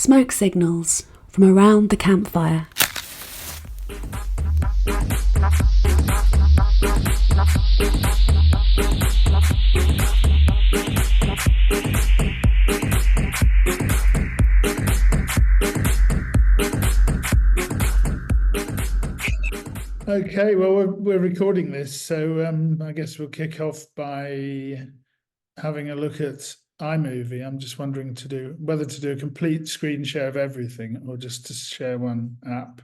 Smoke signals from around the campfire. Okay, well, we're recording this, so I guess we'll kick off by having a look at iMovie. I'm just wondering whether to do a complete screen share of everything or just to share one app.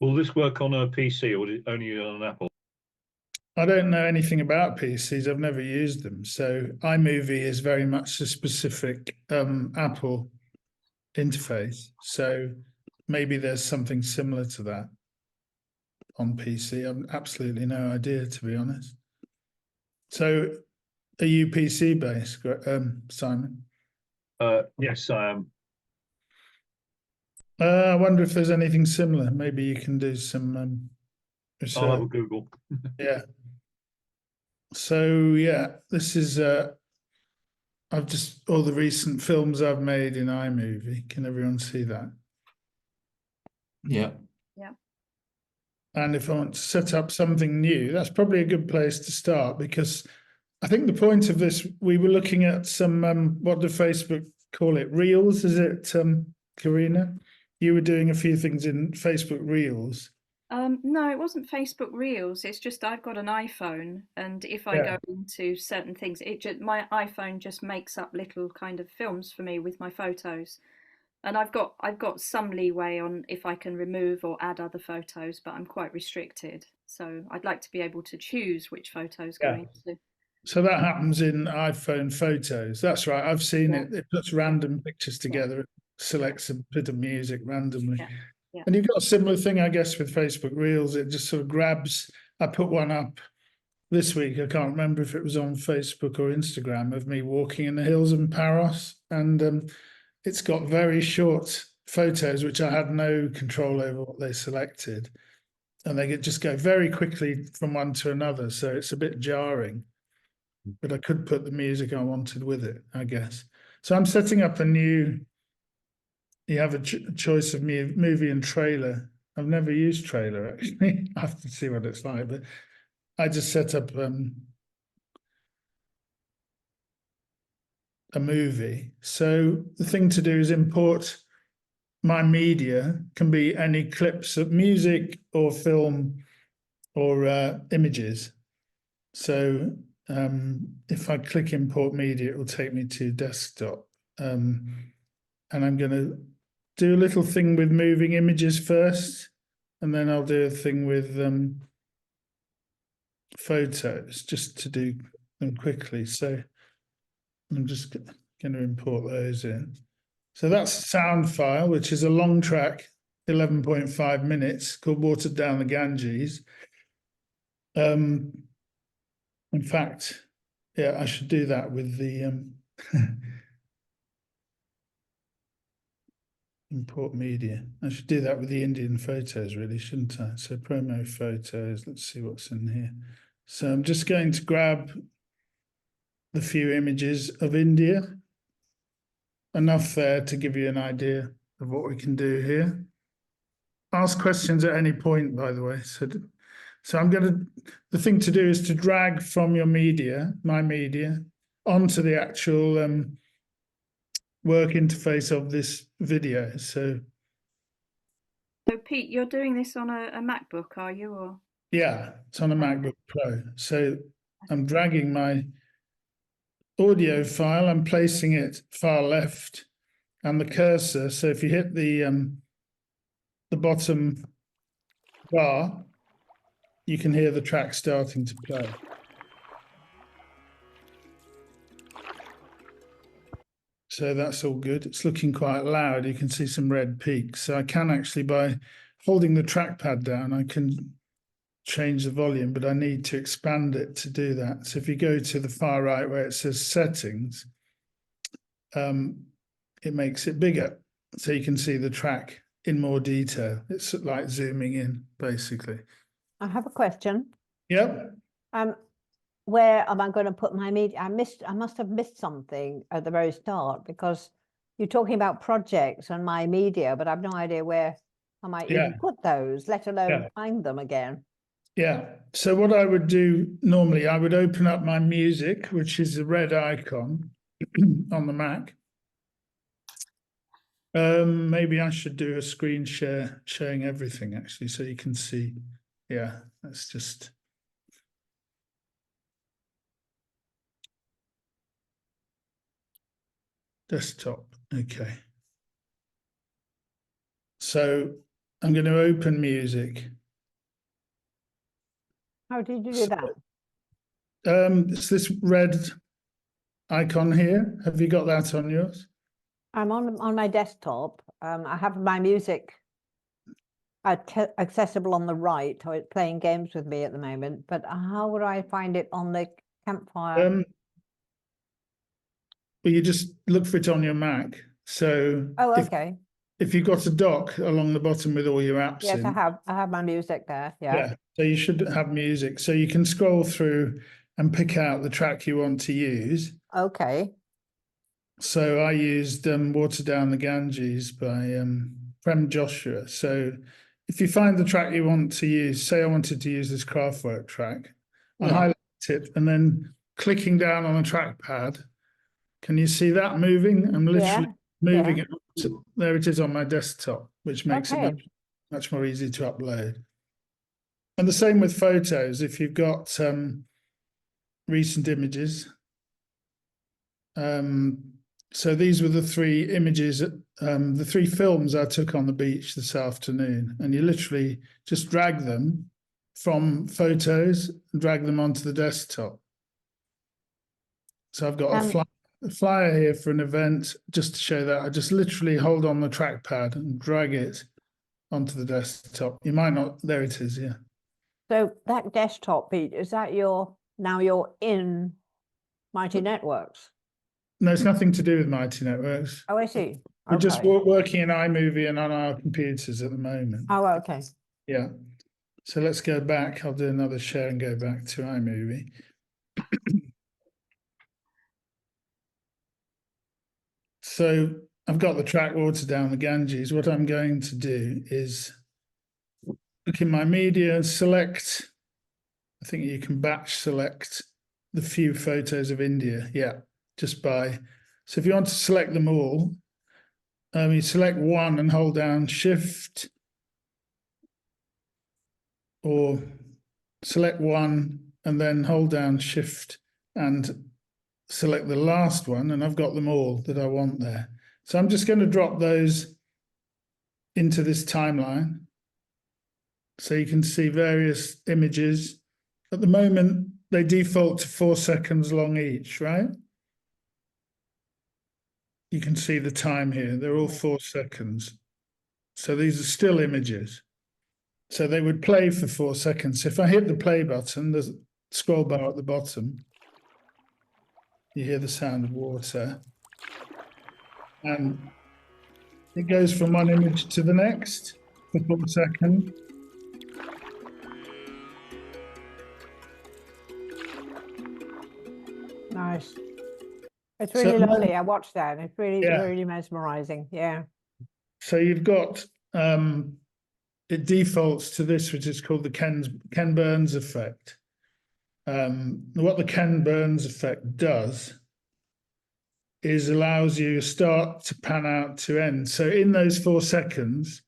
Will this work on a PC or only on an Apple? I don't know anything about PCs. I've never used them. So iMovie is very much a specific Apple interface. So maybe there's something similar to that on PC. I've absolutely no idea, to be honest. So are you PC based, Simon? Yes, I am. I wonder if there's anything similar. Maybe you can do some research. I'll have a Google. Yeah. So yeah, this is all the recent films I've made in iMovie. Can everyone see that? Yeah. Yeah. And if I want to set up something new, that's probably a good place to start, because I think the point of this, we were looking at some, what do Facebook call it? Reels, is it, Karina? You were doing a few things in Facebook Reels. No, it wasn't Facebook Reels. It's just I've got an iPhone, and if I go into certain things, my iPhone just makes up little kind of films for me with my photos. And I've got some leeway on if I can remove or add other photos, but I'm quite restricted. So I'd like to be able to choose which photos go into. So that happens in iPhone Photos. That's right. I've seen it. It puts random pictures together. It selects a bit of music randomly. Yeah. And you've got a similar thing, I guess, with Facebook Reels. It just sort of grabs. I put one up this week. I can't remember if it was on Facebook or Instagram, of me walking in the hills in Paros. And it's got very short photos, which I had no control over what they selected. And they just go very quickly from one to another. So it's a bit jarring. But I could put the music I wanted with it, I guess. So I'm setting up you have a choice of movie and trailer. I've never used trailer, actually. I have to see what it's like, but I just set up a movie. So the thing to do is import my media. Can be any clips of music or film or images. So if I click import media, it will take me to desktop. And I'm going to do a little thing with moving images first, and then I'll do a thing with photos, just to do them quickly. So I'm just going to import those in. So that's a sound file, which is a long track, 11.5 minutes, called Watered Down the Ganges. In fact, yeah, I should do that with the import media. I should do that with the Indian photos, really, shouldn't I? So promo photos, let's see what's in here. So I'm just going to grab the few images of India. Enough there to give you an idea of what we can do here. Ask questions at any point, by the way. So the thing to do is to drag from your media, my media, onto the actual work interface of this video. So Pete, you're doing this on a MacBook, are you? Or yeah, it's on a MacBook Pro. So I'm dragging my audio file, I'm placing it far left, and the cursor. So if you hit the bottom bar, you can hear the track starting to play. So that's all good. It's looking quite loud. You can see some red peaks. So I can actually, by holding the trackpad down, I can change the volume, but I need to expand it to do that. So if you go to the far right where it says settings, it makes it bigger. So you can see the track in more detail. It's like zooming in, basically. I have a question. Yep. where am I going to put my media? I must have missed something at the very start, because you're talking about projects and my media, but I've no idea where I might Yeah. even put those, let alone Yeah. find them again. Yeah. So what I would do normally, I would open up my music, which is the red icon on the Mac. Maybe I should do a screen share showing everything actually, so you can see. Yeah, that's just. Desktop, okay. So I'm going to open music. How did you do that? It's this red icon here. Have you got that on yours? I'm on my desktop. I have my music accessible on the right, or it's playing games with me at the moment. But how would I find it on the Campfire? Well, you just look for it on your Mac. So Oh, okay. if you've got a dock along the bottom with all your apps Yes, in, I have my music there. Yeah. yeah, so you should have music. So you can scroll through and pick out the track you want to use. Okay. So I used Water Down the Ganges by Prem Joshua. So if you find the track you want to use, say I wanted to use this Kraftwerk track, I Yeah. highlight it and then clicking down on the trackpad, can you see that moving? I'm literally moving yeah. it. So there it is on my desktop, which makes Okay. it much more easy to upload. And the same with photos. If you've got recent images, so these were the three images, the three films I took on the beach this afternoon, and you literally just drag them from photos and drag them onto the desktop. So I've got a flyer here for an event, just to show that. I just literally hold on the trackpad and drag it onto the desktop. You might not, there it is, yeah. So that desktop, Pete, is that now you're in Mighty Networks? No, it's nothing to do with Mighty Networks. Oh, I see. We're just Okay. working in iMovie and on our computers at the moment. Oh, okay. Yeah. So let's go back. I'll do another share and go back to iMovie. So I've got the track Water Down the Ganges. What I'm going to do is look in my media and select, I think you can batch select the few photos of India. Yeah, just by. So if you want to select them all, you select one and hold down Shift, or select one and then hold down Shift and select the last one, and I've got them all that I want there. So I'm just going to drop those into this timeline so you can see various images. At the moment, they default to 4 seconds long each, right? You can see the time here. They're all 4 seconds. So these are still images. So they would play for 4 seconds. If I hit the play button, there's a scroll bar at the bottom. You hear the sound of water. And it goes from one image to the next for 4 seconds. Nice. It's really lovely. I watched that. It's really, Yeah. really mesmerizing. Yeah. So you've got, it defaults to this, which is called the Ken Burns effect. What the Ken Burns effect does is allows you start to pan out to end. So in those 4 seconds,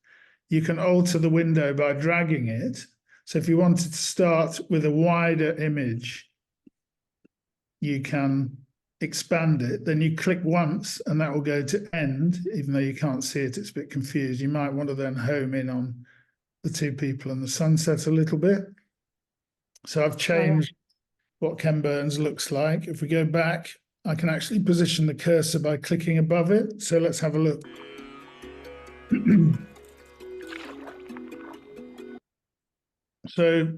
you can alter the window by dragging it. So if you wanted to start with a wider image, you can expand it. Then you click once and that will go to end, even though you can't see it, it's a bit confused. You might want to then home in on the two people and the sunset a little bit. So I've changed what Ken Burns looks like. If we go back, I can actually position the cursor by clicking above it. So let's have a look. So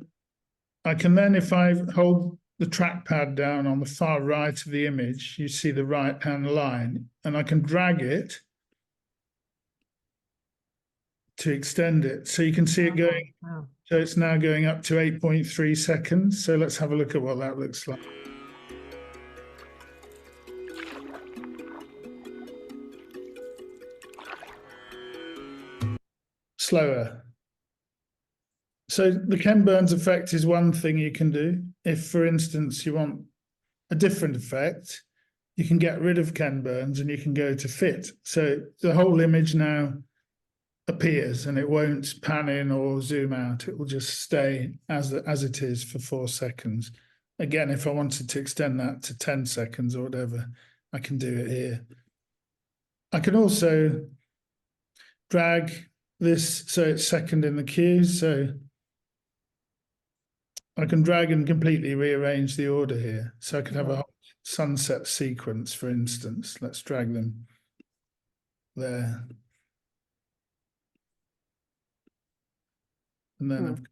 I can then, if I hold the trackpad down on the far right of the image, you see the right-hand line, and I can drag it to extend it. So you can see it going, Wow. so it's now going up to 8.3 seconds. So let's have a look at what that looks like. Slower. So the Ken Burns effect is one thing you can do. If, for instance, you want a different effect, you can get rid of Ken Burns and you can go to fit. So the whole image now appears and it won't pan in or zoom out. It will just stay as it is for 4 seconds. Again, if I wanted to extend that to 10 seconds or whatever, I can do it here. I can also drag this so it's second in the queue. So I can drag and completely rearrange the order here. So I could have a whole sunset sequence, for instance. Let's drag them there. And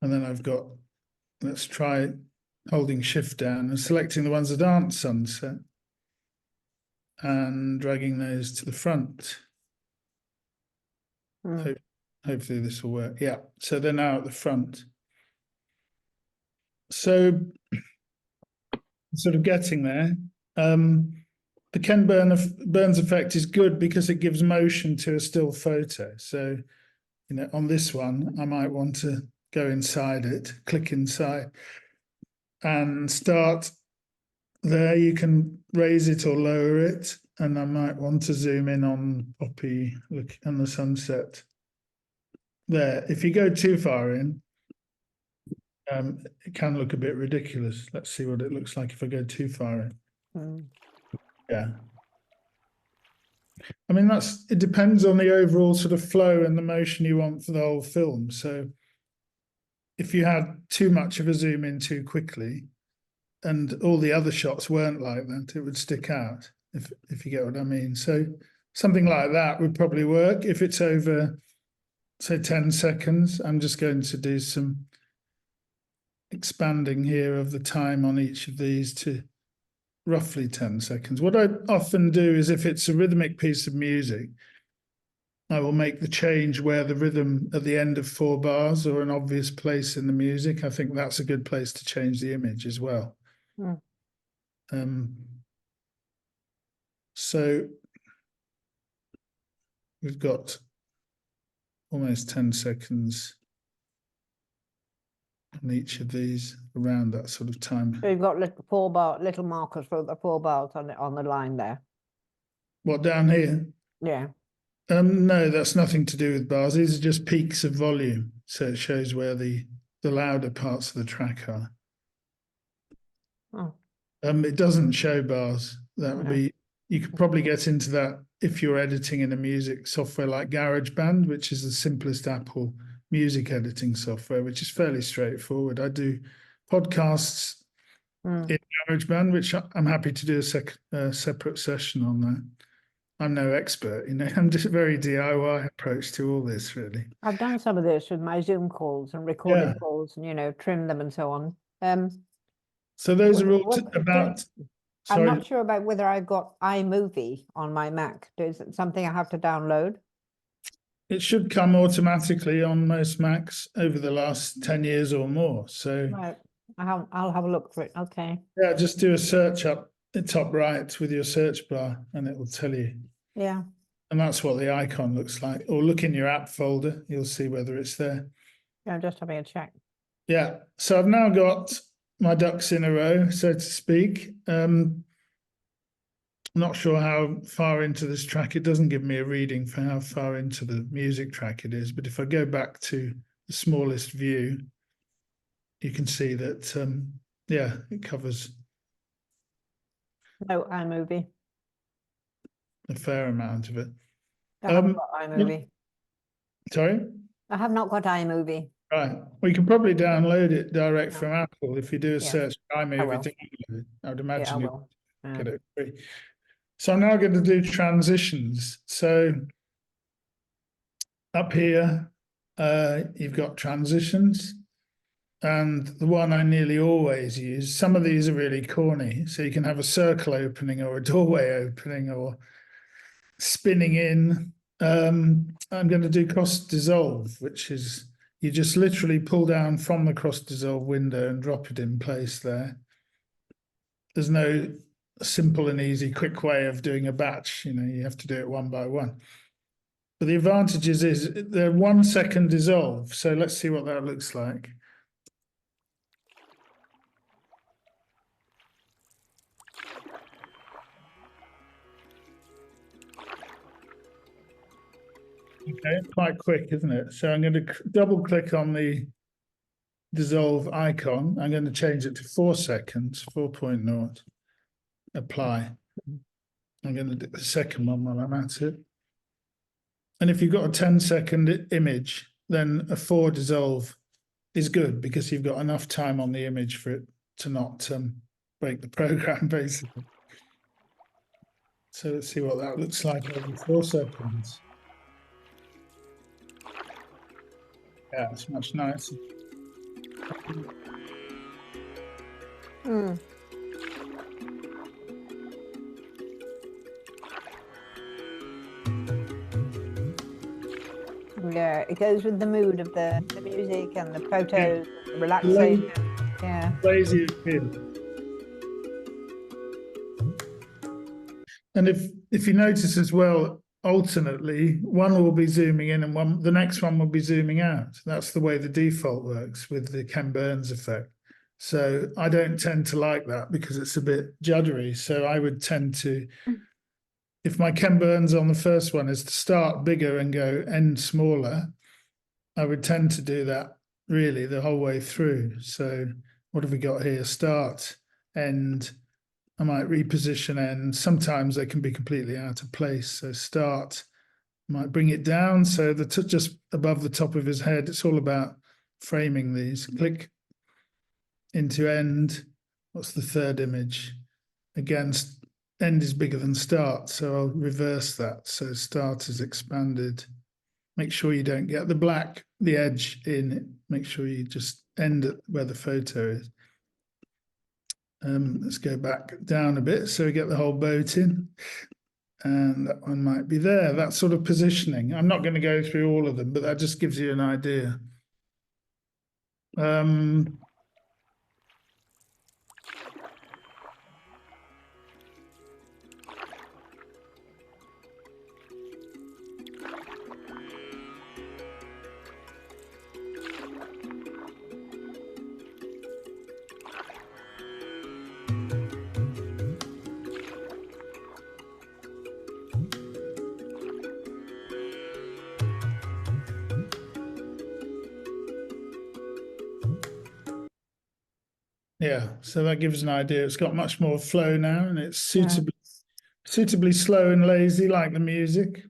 then I've got, let's try holding shift down and selecting the ones that aren't sunset and dragging those to the front. Hopefully this will work. Yeah, so they're now at the front. So sort of getting there. The Ken Burns effect is good because it gives motion to a still photo. So, you know, on this one, I might want to go inside it, click inside and start there. You can raise it or lower it. And I might want to zoom in on Poppy, look on the sunset there. If you go too far in, it can look a bit ridiculous. Let's see what it looks like if I go too far in. Yeah. I mean, it depends on the overall sort of flow and the motion you want for the whole film. So if you had too much of a zoom in too quickly and all the other shots weren't like that, it would stick out, if you get what I mean. So something like that would probably work. If it's over, say, 10 seconds, I'm just going to do some expanding here of the time on each of these to roughly 10 seconds. What I often do is if it's a rhythmic piece of music, I will make the change where the rhythm at the end of 4 bars or an obvious place in the music. I think that's a good place to change the image as well. So we've got almost 10 seconds on each of these around that sort of time. So you've got little markers for the 4 bars on the line there. What, down here? Yeah. No, that's nothing to do with bars. These are just peaks of volume. So it shows where the louder parts of the track are. Oh. It doesn't show bars. That would be, you could probably get into that if you're editing in a music software like GarageBand, which is the simplest Apple music editing software, which is fairly straightforward. I do podcasts in GarageBand, which I'm happy to do a separate session on that. I'm no expert, you know, I'm just a very DIY approach to all this, really. I've done some of this with my Zoom calls and recorded calls and, you know, trim them and so on. So those are all about... I'm not sure about whether I've got iMovie on my Mac. Is it something I have to download? It should come automatically on most Macs over the last 10 years or more. So right. I'll have a look for it. Okay. Yeah, just do a search up the top right with your search bar and it will tell you. Yeah. And that's what the icon looks like. Or look in your app folder, you'll see whether it's there. Yeah, I'm just having a check. Yeah, so I've now got my ducks in a row, so to speak. I'm not sure how far into this track. It doesn't give me a reading for how far into the music track it is. But if I go back to the smallest view, you can see that, yeah, it covers No iMovie. a fair amount of it. I haven't got iMovie. Sorry? I have not got iMovie. Right. Well, you can probably download it direct from Apple if you do a search for iMovie. will. I would imagine Yeah, I you will. get it free. So I'm now going to do transitions. So up here, you've got transitions. and the one I nearly always use. Some of these are really corny, so you can have a circle opening or a doorway opening or spinning in. I'm going to do cross dissolve, which is you just literally pull down from the cross dissolve window and drop it in place there. There's no simple and easy quick way of doing a batch, you have to do it one by one. But the advantages is they're 1 second dissolve. So let's see what that looks like. Okay, quite quick, isn't it? So I'm going to double click on the dissolve icon. I'm going to change it to 4 seconds, 4.0. Apply. I'm going to do the second one while I'm at it. And if you've got a 10-second image, then a 4 dissolve is good because you've got enough time on the image for it to not break the program, basically. So let's see what that looks like over 4 seconds. Yeah, it's much nicer. Yeah, it goes with the mood of the music and the photos, the relaxation. Yeah. Lazy kid. And if you notice as well, alternately, one will be zooming in and the next one will be zooming out. That's the way the default works with the Ken Burns effect. So I don't tend to like that because it's a bit juddery. So I would tend to, if my Ken Burns on the first one is to start bigger and go end smaller, I would tend to do that really the whole way through. So what have we got here? Start, end. I might reposition end. Sometimes they can be completely out of place. So start, might bring it down. So just above the top of his head, it's all about framing these. Click into end. What's the third image? Again, end is bigger than start. So I'll reverse that. So start is expanded. Make sure you don't get the edge in. Make sure you just end it where the photo is. Let's go back down a bit so we get the whole boat in. And that one might be there. That sort of positioning. I'm not going to go through all of them, but that just gives you an idea. Yeah, so that gives an idea. It's got much more flow now, and it's suitably slow and lazy, like the music.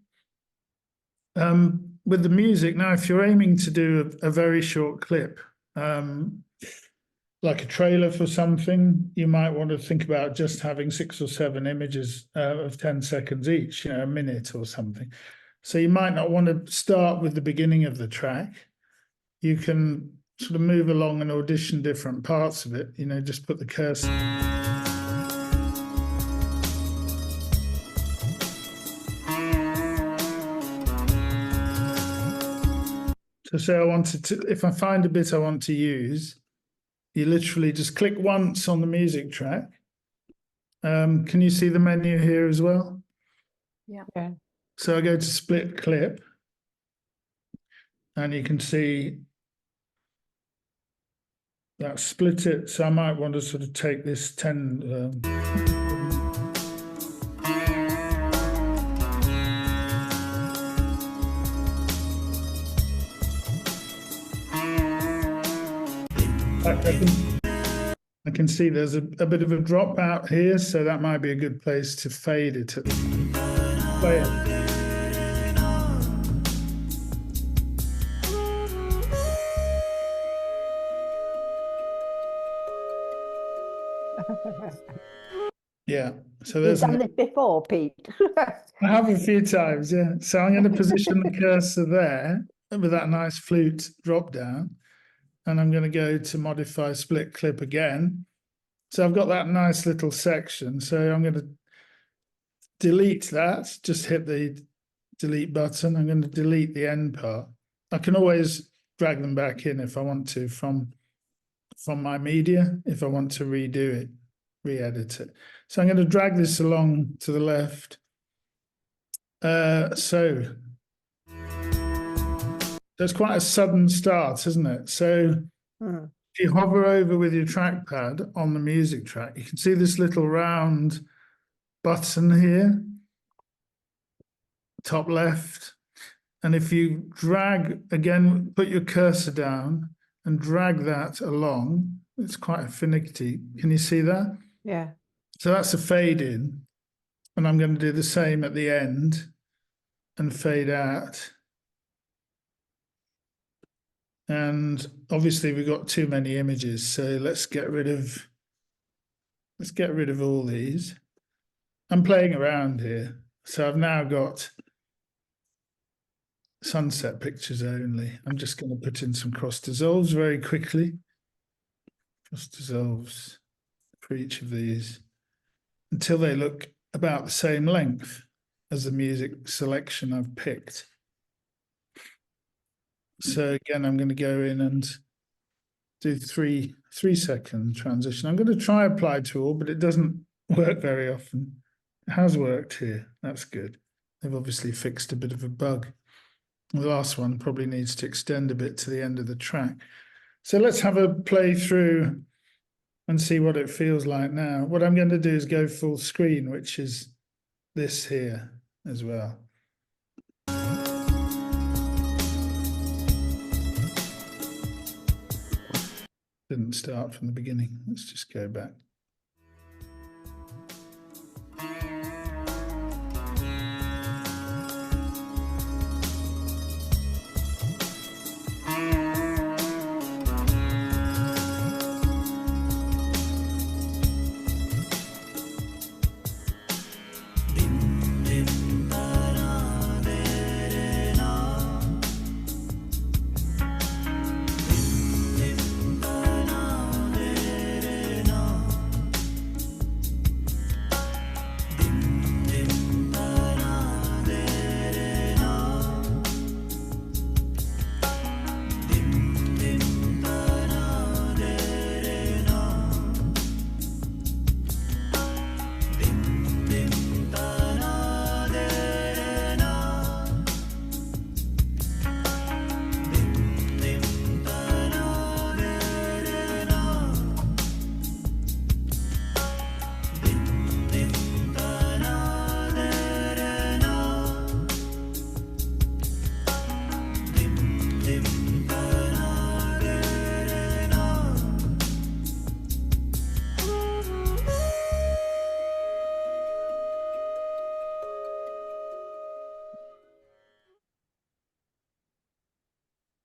With the music now, if you're aiming to do a very short clip, like a trailer for something, you might want to think about just having 6 or 7 images of 10 seconds each, a minute or something. So you might not want to start with the beginning of the track. You can sort of move along and audition different parts of it, just put the cursor. So say I wanted to, if I find a bit I want to use, you literally just click once on the music track. Can you see the menu here as well? Yeah. So I go to split clip, and you can see that split it. So I might want to sort of take this 10. I can see there's a bit of a drop out here, so that might be a good place to fade it. Play it. Yeah, so You've there's done this before, Pete. I have a few times, yeah. So I'm going to position the cursor there with that nice flute drop down. and I'm going to go to modify split clip again. So I've got that nice little section. So I'm going to delete that, just hit the delete button. I'm going to delete the end part. I can always drag them back in if I want to from my media, if I want to redo it, re-edit it. So I'm going to drag this along to the left. So there's quite a sudden start, isn't it? So if you hover over with your trackpad on the music track, you can see this little round button here, top left. And if you drag, again, put your cursor down and drag that along, it's quite finicky. Can you see that? Yeah. So that's a fade in. And I'm going to do the same at the end and fade out. And obviously we've got too many images, so let's get rid of all these. I'm playing around here. So I've now got sunset pictures only. I'm just going to put in some cross dissolves very quickly. Cross dissolves for each of these until they look about the same length as the music selection I've picked. So again, I'm going to go in and do 3-second transition. I'm going to try apply to all, but it doesn't work very often. It has worked here. That's good. They've obviously fixed a bit of a bug. The last one probably needs to extend a bit to the end of the track. So let's have a play through and see what it feels like now. What I'm going to do is go full screen, which is this here as well. Didn't start from the beginning. Let's just go back.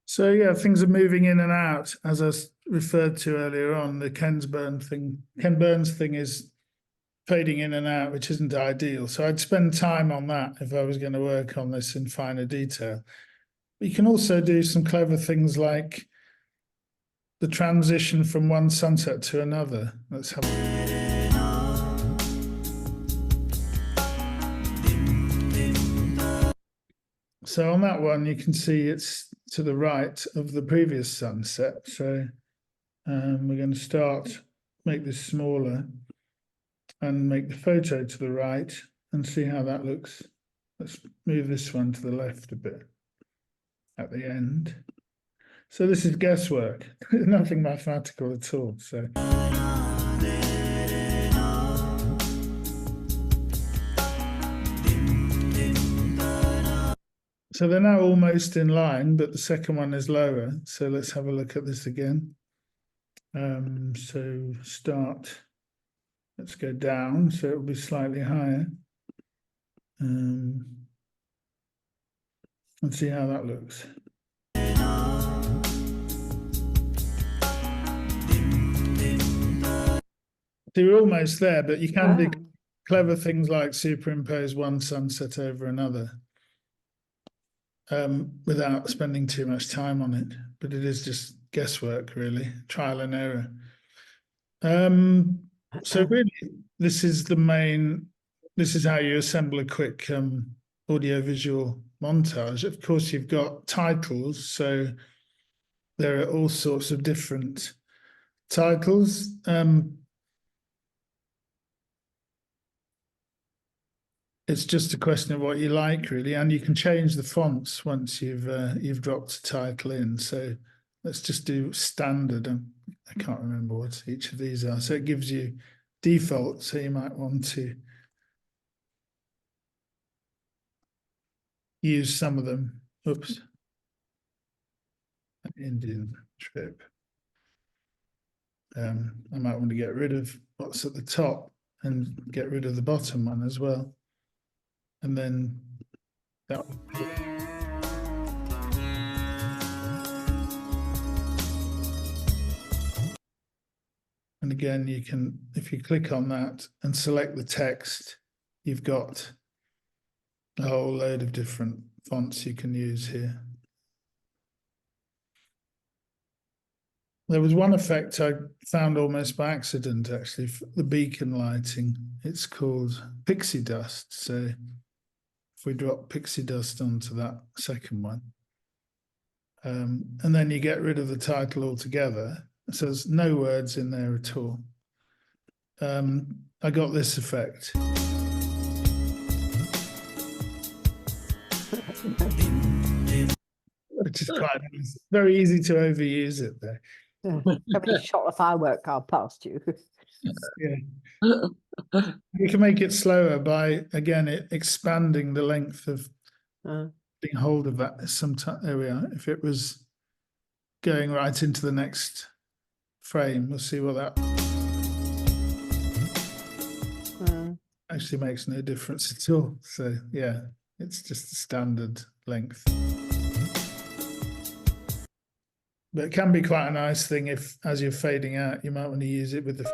So yeah, things are moving in and out, as I referred to earlier on. The Ken Burns thing is fading in and out, which isn't ideal. So I'd spend time on that if I was going to work on this in finer detail. But you can also do some clever things like the transition from one sunset to another. Let's have a So on that one, you can see it's to the right of the previous sunset. So we're going to make this smaller and make the photo to the right and see how that looks. Let's move this one to the left a bit at the end. So this is guesswork, nothing mathematical at all. So they're now almost in line, but the second one is lower. So let's have a look at this again. So let's go down, so it'll be slightly higher. And see how that looks. So you're almost there, but you can do clever things like superimpose one sunset over another. Without spending too much time on it, but it is just guesswork, really, trial and error. So really, this is the main. This is how you assemble a quick audio-visual montage. Of course, you've got titles, so there are all sorts of different titles. It's just a question of what you like, really, and you can change the fonts once you've dropped a title in. So let's just do standard. I can't remember what each of these are. So it gives you default. So you might want to use some of them. Oops. An Indian trip. I might want to get rid of what's at the top and get rid of the bottom one as well. And then that would be and again, you can, if you click on that and select the text, you've got a whole load of different fonts you can use here. There was one effect I found almost by accident, actually, for the beacon lighting. It's called pixie dust. So if we drop pixie dust onto that second one, and then you get rid of the title altogether, so there's no words in there at all. I got this effect. Which is quite nice. Very easy to overuse it there. Somebody shot a firework car past you. Yeah. You can make it slower by, again, expanding the length of getting hold of that. Sometimes, there we are. If it was going right into the next frame, we'll see what that actually makes no difference at all. So yeah, it's just a standard length. But it can be quite a nice thing if, as you're fading out, you might want to use it with the.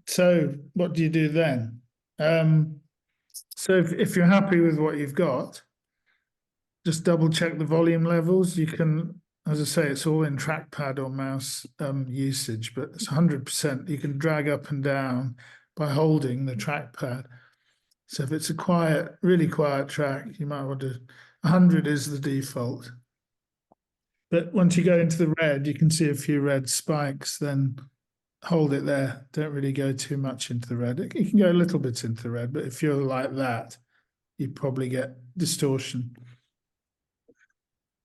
So what do you do then? So if you're happy with what you've got, just double check the volume levels. You can, as I say, it's all in trackpad or mouse usage, but it's 100%. You can drag up and down by holding the trackpad. So if it's a quiet, really quiet track, you might want to, 100 is the default. But once you go into the red, you can see a few red spikes, then hold it there. Don't really go too much into the red. You can go a little bit into the red, but if you're like that, you probably get distortion.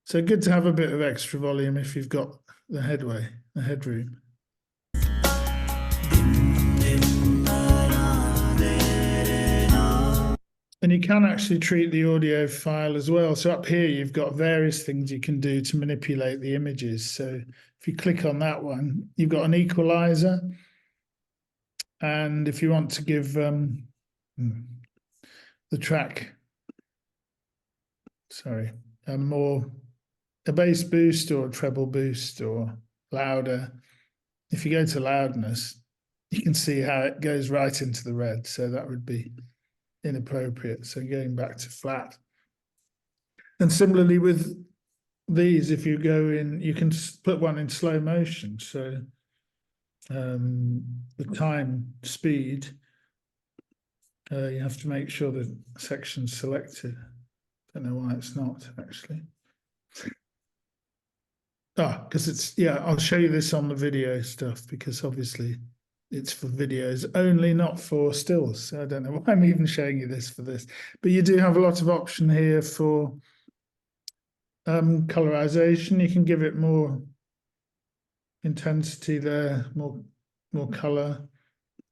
So good to have a bit of extra volume if you've got the headroom. And you can actually treat the audio file as well. So up here, you've got various things you can do to manipulate the images. So if you click on that one, you've got an equalizer. And if you want to give the track, a bass boost or a treble boost or louder, if you go to loudness, you can see how it goes right into the red. So that would be inappropriate. So going back to flat. And similarly with these, if you go in, you can put one in slow motion. So the time speed, you have to make sure the section's selected. Don't know why it's not actually. Because it's, yeah, I'll show you this on the video stuff because obviously it's for videos only, not for stills. So I don't know why I'm even showing you this for this. But you do have a lot of option here for colorization. You can give it more intensity there, more color.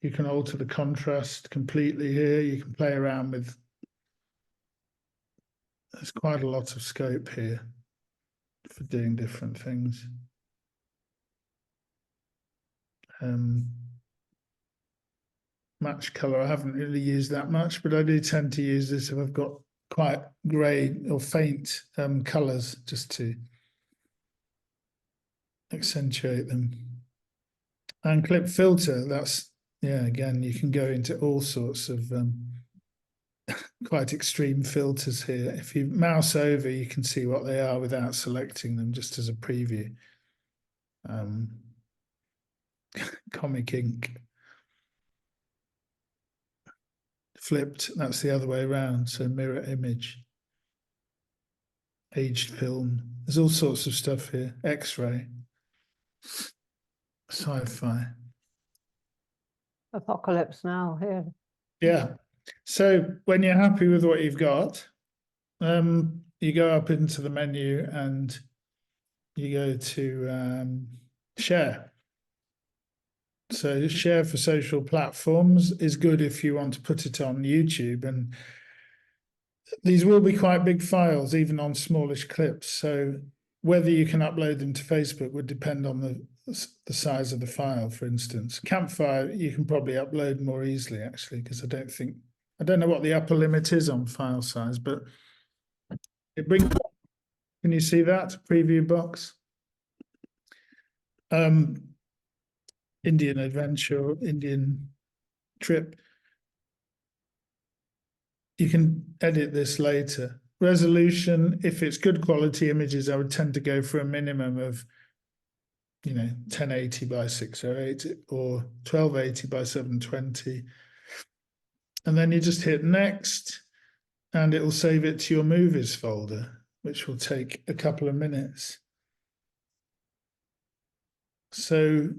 You can alter the contrast completely here. You can play around with, there's quite a lot of scope here for doing different things. Match color, I haven't really used that much, but I do tend to use this if I've got quite grey or faint colors, just to accentuate them. And clip filter, that's yeah, again, you can go into all sorts of quite extreme filters here. If you mouse over, you can see what they are without selecting them, just as a preview. Comic ink. Flipped, that's the other way around, so mirror image. Aged film. There's all sorts of stuff here. X-ray. Sci-fi. Apocalypse Now here. Yeah. So when you're happy with what you've got, you go up into the menu and you go to share. So share for social platforms is good if you want to put it on YouTube, and these will be quite big files, even on smallish clips. So whether you can upload them to Facebook would depend on the size of the file, for instance. Campfire, you can probably upload more easily, actually, because I don't know what the upper limit is on file size, but it brings, can you see that preview box? Indian adventure, Indian trip. You can edit this later. Resolution, if it's good quality images, I would tend to go for a minimum of 1080 by 608 or 1280 by 720. And then you just hit next and it will save it to your movies folder, which will take a couple of minutes. So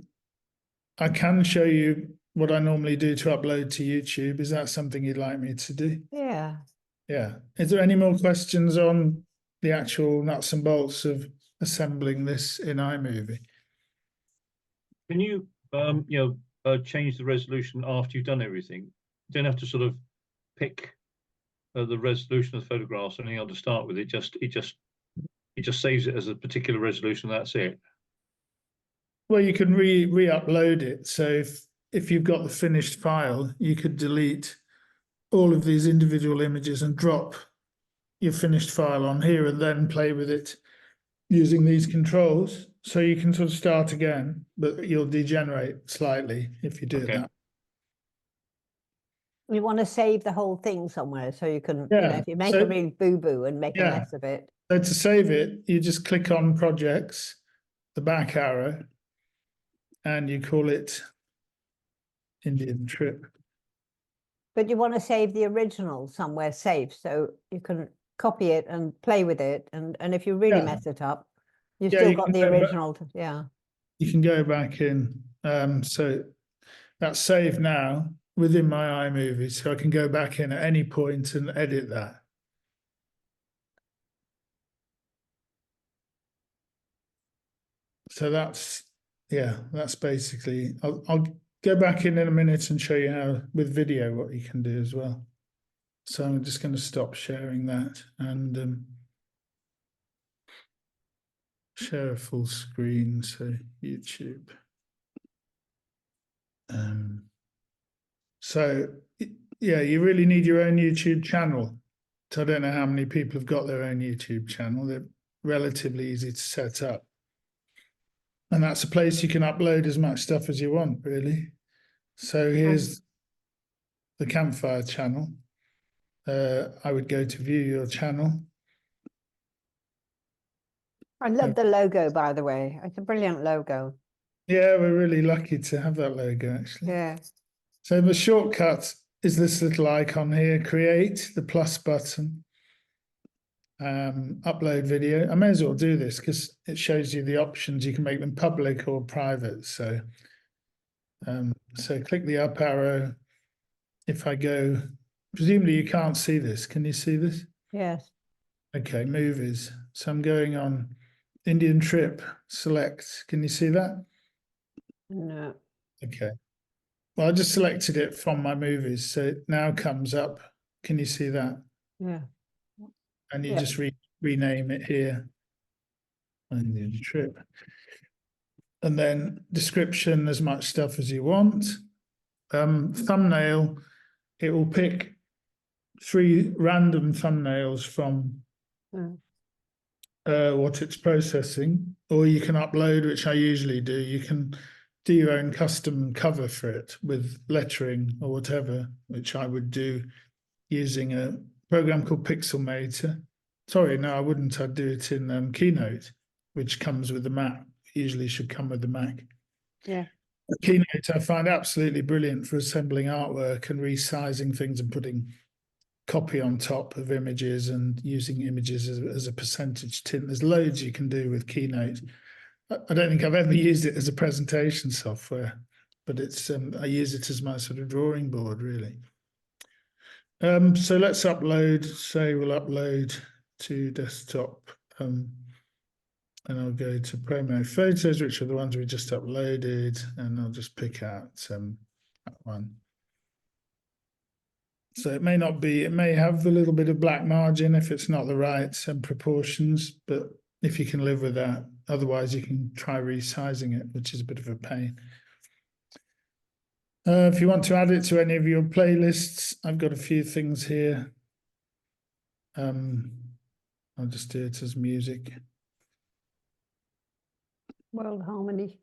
I can show you what I normally do to upload to YouTube. Is that something you'd like me to do? Yeah. Yeah. Is there any more questions on the actual nuts and bolts of assembling this in iMovie? Can you, change the resolution after you've done everything? You don't have to sort of pick the resolution of the photographs or anything else to start with. It just saves it as a particular resolution. That's it. Well, you can re-upload it. So if you've got the finished file, you could delete all of these individual images and drop your finished file on here and then play with it using these controls. So you can sort of start again, but you'll degenerate slightly if you do it that. You want to save the whole thing somewhere so you can, Yeah, if you make so- a real boo-boo and make a Yeah. mess of it. So to save it, you just click on projects, the back arrow, and you call it Indian trip. But you want to save the original somewhere safe so you can copy it and play with it. And if you really Yeah. mess it up, you've Yeah, still you got can the go back- original. Yeah. You can go back in. So that's saved now within my iMovie, so I can go back in at any point and edit that. So that's basically, I'll go back in a minute and show you how with video what you can do as well. So I'm just going to stop sharing that and share a full screen, so YouTube. So yeah, you really need your own YouTube channel. So I don't know how many people have got their own YouTube channel. They're relatively easy to set up. And that's a place you can upload as much stuff as you want, really. So here's the Campfire channel. I would go to view your channel. I love the logo, by the way. It's a brilliant logo. Yeah, we're really lucky to have that logo, actually. Yeah. So the shortcut is this little icon here, create, the plus button, upload video. I may as well do this because it shows you the options. You can make them public or private. So, so click the up arrow. If I go, presumably you can't see this. Can you see this? Yes. Okay, movies. So I'm going on Indian trip, select. Can you see that? No. Okay. Well, I just selected it from my movies. So it now comes up. Can you see that? Yeah. And you Yeah. just rename it here. Indian trip. And then description, as much stuff as you want. Thumbnail, it will pick 3 random thumbnails from what it's processing, or you can upload, which I usually do. You can do your own custom cover for it with lettering or whatever, which I would do using a program called Pixelmator. Sorry, no, I wouldn't. I'd do it in Keynote, which comes with the Mac. Usually should come with the Mac. Yeah. Keynote I find absolutely brilliant for assembling artwork and resizing things and putting copy on top of images and using images as a percentage tint. There's loads you can do with Keynote. I don't think I've ever used it as a presentation software, but it's I use it as my sort of drawing board, really. So let's upload. Say we'll upload to desktop, and I'll go to promo photos, which are the ones we just uploaded, and I'll just pick out that one. So it may not be, it may have a little bit of black margin if it's not the right proportions, but if you can live with that, otherwise you can try resizing it, which is a bit of a pain. If you want to add it to any of your playlists, I've got a few things here. I'll just do it as music. World Harmony.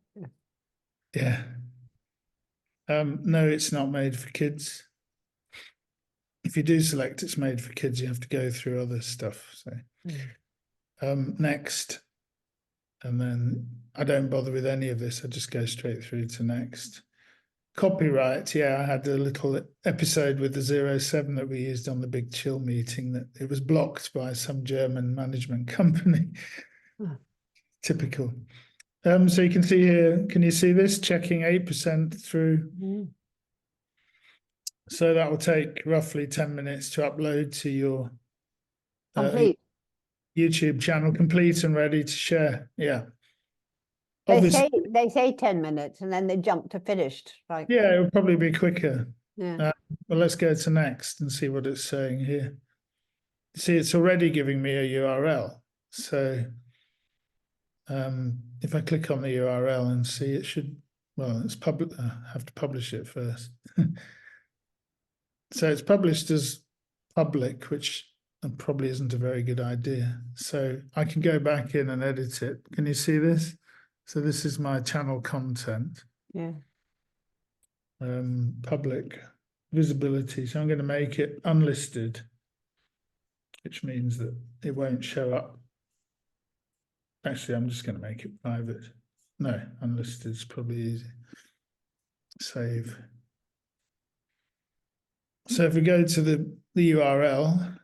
Yeah. No, it's not made for kids. If you do select it's made for kids, you have to go through other stuff. So next, and then I don't bother with any of this. I just go straight through to next. Copyright, yeah, I had a little episode with the 07 that we used on the Big Chill meeting that it was blocked by some German management company. Typical. So you can see here, can you see this? Checking 8% through. So that will take roughly 10 minutes to upload to your Complete. YouTube channel, complete and ready to share. Yeah. Obviously, They say 10 minutes and then they jump to finished. Like, yeah, it'll probably be quicker. yeah. Well, let's go to next and see what it's saying here. See, it's already giving me a URL. So if I click on the URL and see, it should, well, it's public. I have to publish it first. So it's published as public, which probably isn't a very good idea. So I can go back in and edit it. Can you see this? So this is my channel content. Yeah. Public visibility. So I'm going to make it unlisted, which means that it won't show up. Actually, I'm just going to make it private. No, unlisted is probably easy. Save. So if we go to the URL,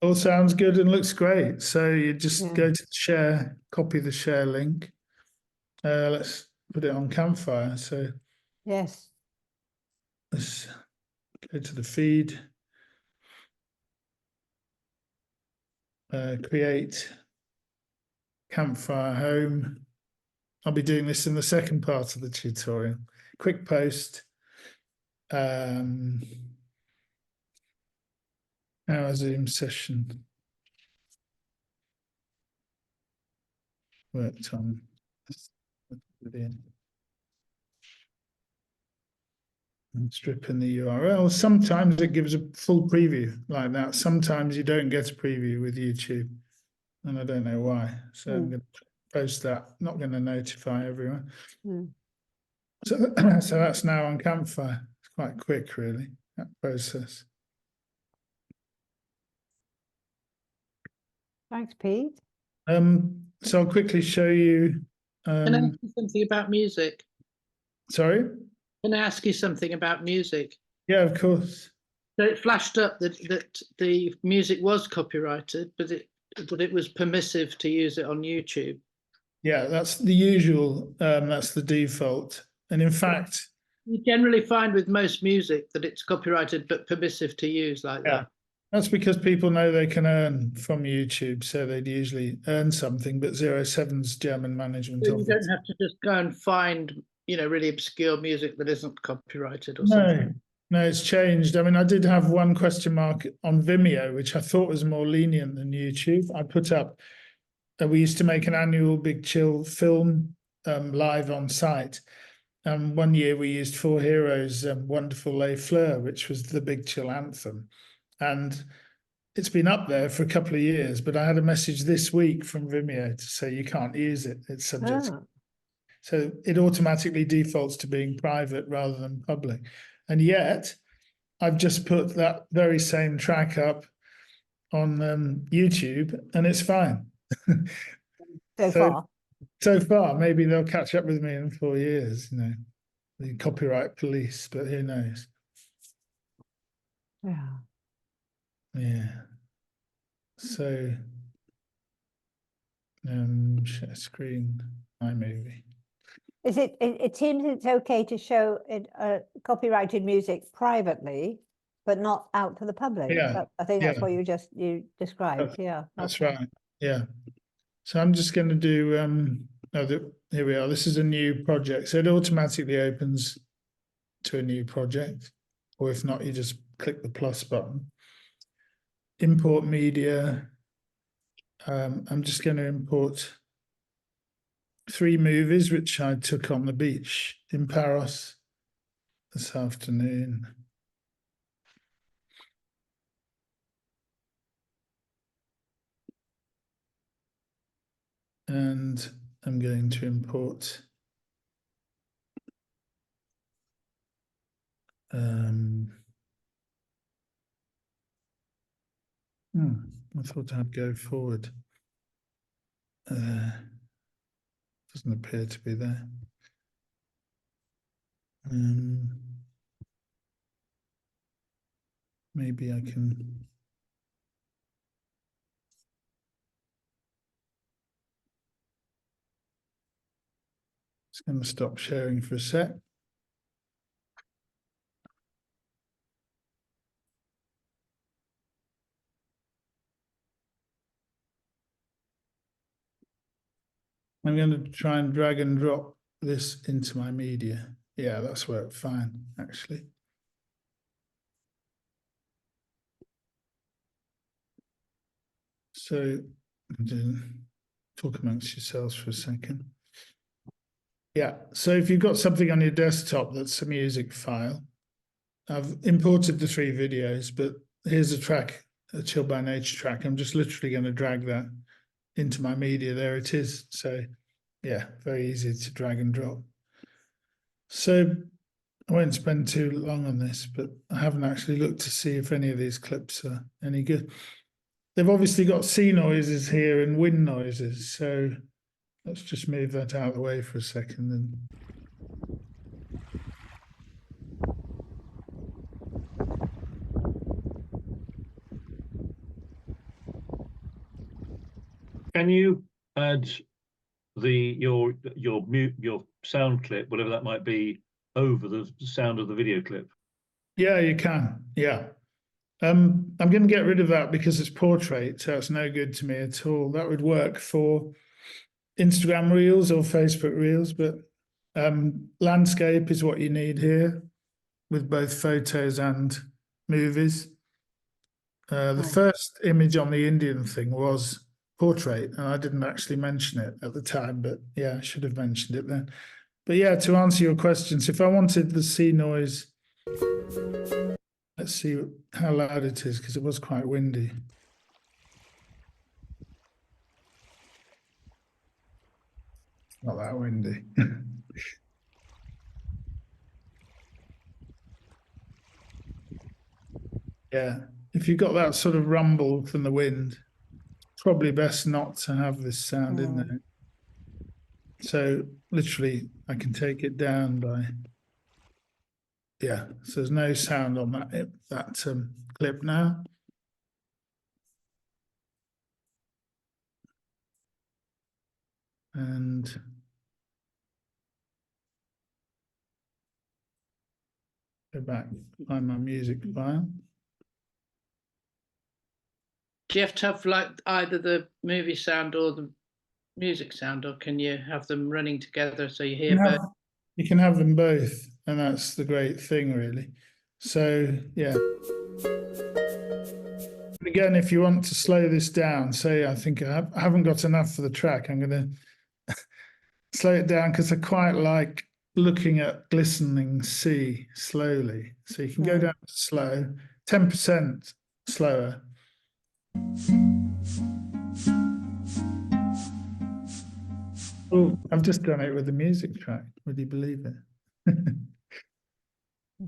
all sounds good and looks great. So you just go to share, copy the share link. Let's put it on Campfire. So Yes. let's go to the feed. Create Campfire home. I'll be doing this in the second part of the tutorial. Quick post. Our Zoom session worked on. And strip in the URL. Sometimes it gives a full preview like that. Sometimes you don't get a preview with YouTube, and I don't know why. So I'm going to post that. Not going to notify everyone. So that's now on Campfire. It's quite quick, really, that process. Thanks, Pete. So I'll quickly show you. Can I ask you something about music? Sorry? Can I ask you something about music? Yeah, of course. So it flashed up that the music was copyrighted, but it was permissive to use it on YouTube. Yeah, that's the usual. That's the default. And in fact, You generally find with most music that it's copyrighted but permissive to use like that. That's because people know they can earn from YouTube, so they'd usually earn something. But 07's German management So you office. don't have to just go and find, really obscure music that isn't copyrighted or No, something. No, it's changed. I mean, I did have one question mark on Vimeo, which I thought was more lenient than YouTube. I put up that we used to make an annual Big Chill film live on site. One year we used Four Heroes' Wonderful Les Fleurs, which was the Big Chill anthem. And it's been up there for a couple of years, but I had a message this week from Vimeo to say you can't use it. It's subject. Ah, So it automatically defaults to being private rather than public. And yet I've just put that very same track up on YouTube and it's fine. so So far. far, maybe they'll catch up with me in 4 years, you know, the copyright police, but who knows? Yeah. Yeah. So, share screen, iMovie. Is it, it seems it's okay to show it, copyrighted music privately, but not out to the public. Yeah, I think that's yeah. what you described. Yeah. That's okay. right. Yeah. So I'm just going to do, here we are. This is a new project. So it automatically opens to a new project. Or if not, you just click the plus button. Import media. I'm just going to import 3 movies, which I took on the beach in Paros this afternoon. And I'm going to import I thought I'd go forward. Doesn't appear to be there. Maybe I can. Just going to stop sharing for a sec. I'm going to try and drag and drop this into my media. Yeah, that's worked fine, actually. So, talk amongst yourselves for a second. Yeah, so if you've got something on your desktop that's a music file, I've imported the 3 videos, but here's a track, a Chill by Nature track. I'm just literally going to drag that into my media. There it is. So yeah, very easy to drag and drop. So I won't spend too long on this, but I haven't actually looked to see if any of these clips are any good. They've obviously got sea noises here and wind noises. So let's just move that out of the way for a second. And Can you add your sound clip, whatever that might be, over the sound of the video clip? yeah, you can. Yeah. I'm going to get rid of that because it's portrait, so it's no good to me at all. That would work for Instagram Reels or Facebook Reels, but landscape is what you need here with both photos and movies. The first image on the Indian thing was portrait, and I didn't actually mention it at the time, but yeah, I should have mentioned it then. But yeah, to answer your questions, if I wanted the sea noise, let's see how loud it is, because it was quite windy. Not that windy. Yeah, if you've got that sort of rumble from the wind, probably best not to have this sound in there. So literally, I can take it down by, yeah. So there's no sound on that clip now. And go back, find my music file. Do you have to have like either the movie sound or the music sound, or can you have them running together so you hear both? You can have them both, and that's the great thing, really. So yeah. Again, if you want to slow this down, say I think I haven't got enough for the track, I'm going to slow it down because I quite like looking at glistening sea slowly. So you can go down to slow, 10% slower. Oh, I've just done it with the music track. Would you believe it?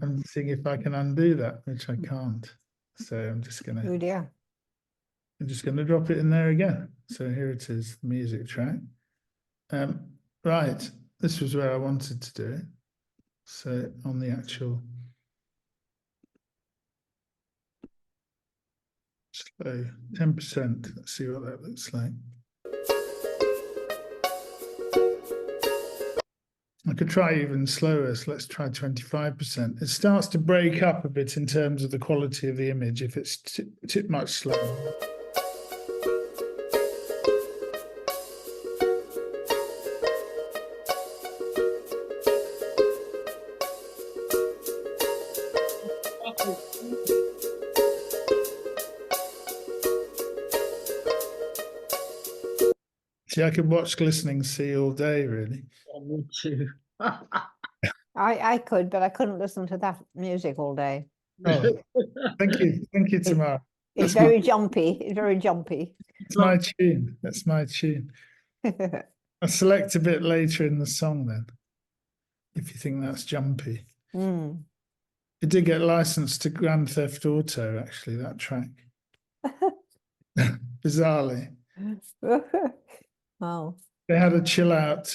I'm seeing if I can undo that, which I can't. So I'm just going to. Oh dear. I'm just going to drop it in there again. So here it is, the music track. Right, this was where I wanted to do it. So on the actual slow 10%, let's see what that looks like. I could try even slower, so let's try 25%. It starts to break up a bit in terms of the quality of the image if it's much slower. See, I could watch Glistening Sea all day, really. Me too. I could, but I couldn't listen to that music all day. Oh, thank you, Tamara. It's That's very jumpy. It's very jumpy. It's my tune. That's my tune. I'll select a bit later in the song then, if you think that's jumpy. It did get licensed to Grand Theft Auto, actually, that track. Bizarrely. Oh. They had a chill out,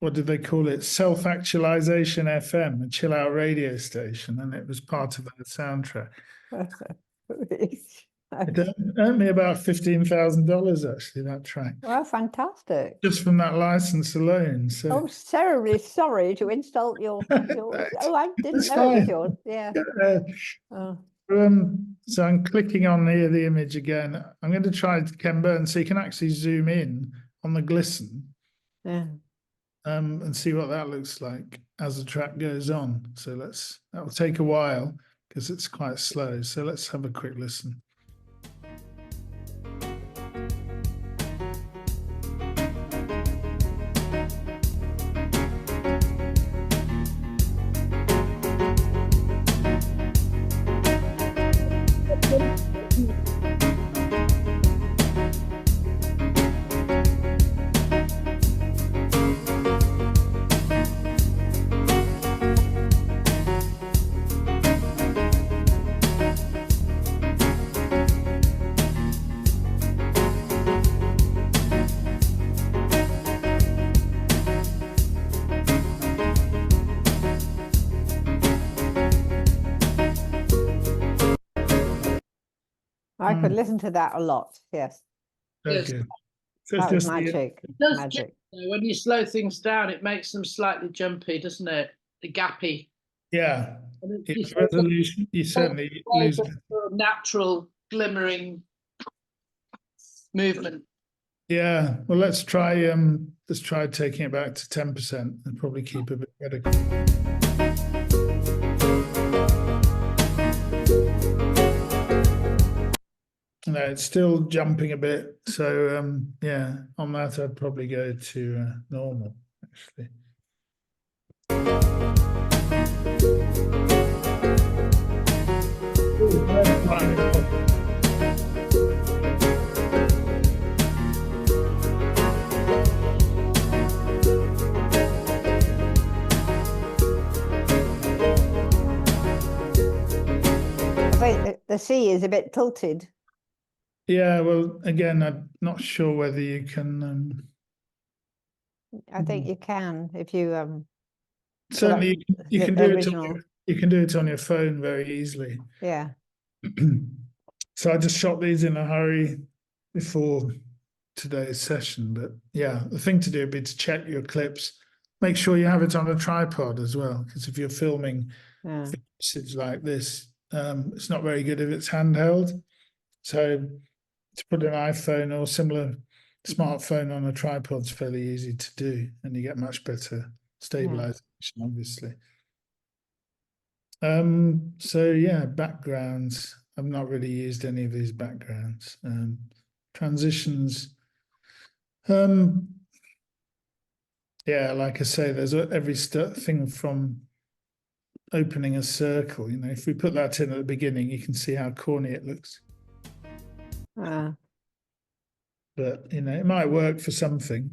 what did they call it? Self-actualization FM, a chill out radio station, and it was part of the soundtrack. It earned me about $15,000 actually, that track. Well, fantastic. Just from that license alone. So Oh, terribly sorry to insult your oh, I didn't It's know it was fine. yours. Yeah. Oh. So I'm clicking on here the image again. I'm going to try Ken Burns so you can actually zoom in on the glisten. Yeah. And see what that looks like as the track goes on. So that will take a while because it's quite slow. So let's have a quick listen. I could listen to that a lot. Yes. Yes. Okay. So it's That was just the- magic. It does Magic. when you slow things down, it makes them slightly jumpy, doesn't it? The gappy. yeah. And It's resolution. You certainly lose. natural glimmering movement. Yeah. Well, let's try taking it back to 10% and probably keep a bit better. No, it's still jumping a bit. So yeah, on that I'd probably go to normal actually. I think the sea is a bit tilted. Yeah, well, again, I'm not sure whether you can. I think you can if you Certainly, you the can do it. original. You can do it on your phone very easily. Yeah. So I just shot these in a hurry before today's session. But yeah, the thing to do would be to check your clips. Make sure you have it on a tripod as well, because if you're filming Yeah. footage like this, it's not very good if it's handheld. So to put an iPhone or similar smartphone on a tripod is fairly easy to do, and you get much better stabilization, obviously. So yeah, backgrounds. I've not really used any of these backgrounds. Transitions. Yeah, like I say, there's every thing from opening a circle. You know, if we put that in at the beginning, you can see how corny it looks. But you know, it might work for something,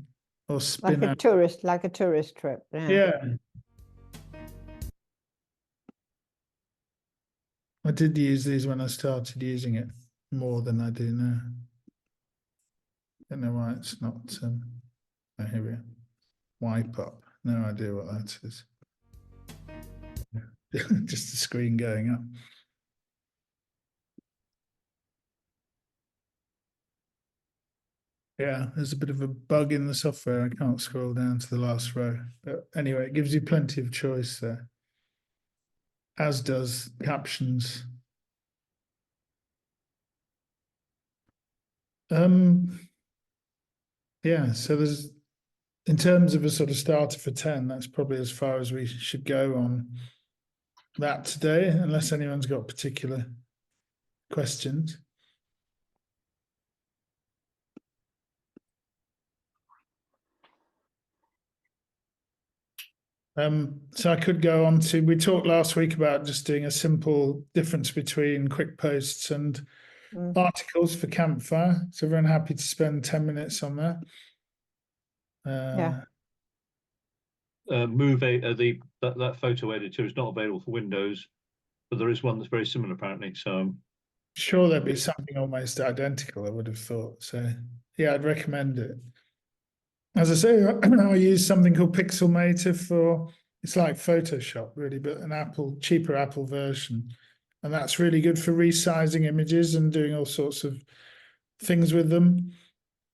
or spin like a out. tourist trip. Yeah. Yeah. I did use these when I started using it more than I do now. Don't know why it's not. Oh, here we are. Wipe up. No idea what that is. Just the screen going up. Yeah, there's a bit of a bug in the software. I can't scroll down to the last row. But anyway, it gives you plenty of choice there. As does captions. Yeah, so there's, in terms of a sort of starter for 10, that's probably as far as we should go on that today, unless anyone's got particular questions. So I could go on to, we talked last week about just doing a simple difference between quick posts and articles for Campfire. So everyone happy to spend 10 minutes on that? Yeah. That photo editor is not available for Windows, but there is one that's very similar apparently. So Sure, there'd be something almost identical, I would have thought. So yeah, I'd recommend it. As I say, I use something called Pixelmator for, it's like Photoshop really, but an cheaper Apple version. And that's really good for resizing images and doing all sorts of things with them.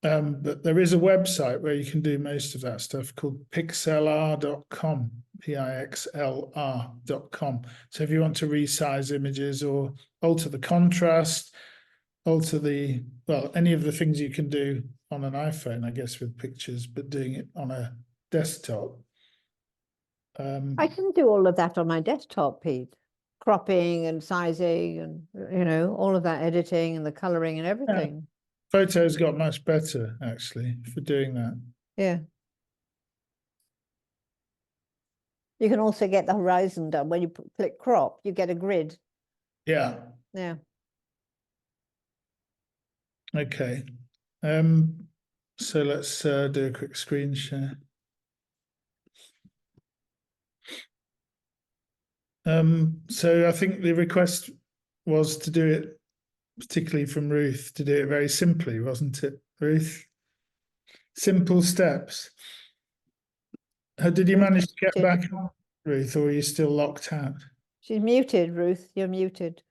But there is a website where you can do most of that stuff called pixlr.com, pixlr.com. So if you want to resize images or alter the contrast, alter the, well, any of the things you can do on an iPhone, I guess, with pictures, but doing it on a desktop. I can do all of that on my desktop, Pete. Cropping and sizing and, you know, all of that editing and the coloring and everything. Photos got much better, actually, for doing that. Yeah. You can also get the horizon done. When you click crop, you get a grid. Yeah. Yeah. Okay. So let's do a quick screen share. So I think the request was to do it, particularly from Ruth, to do it very simply, wasn't it, Ruth? Simple steps. Did you manage to get back on, Ruth, or are you still locked out? She's muted, Ruth. You're muted.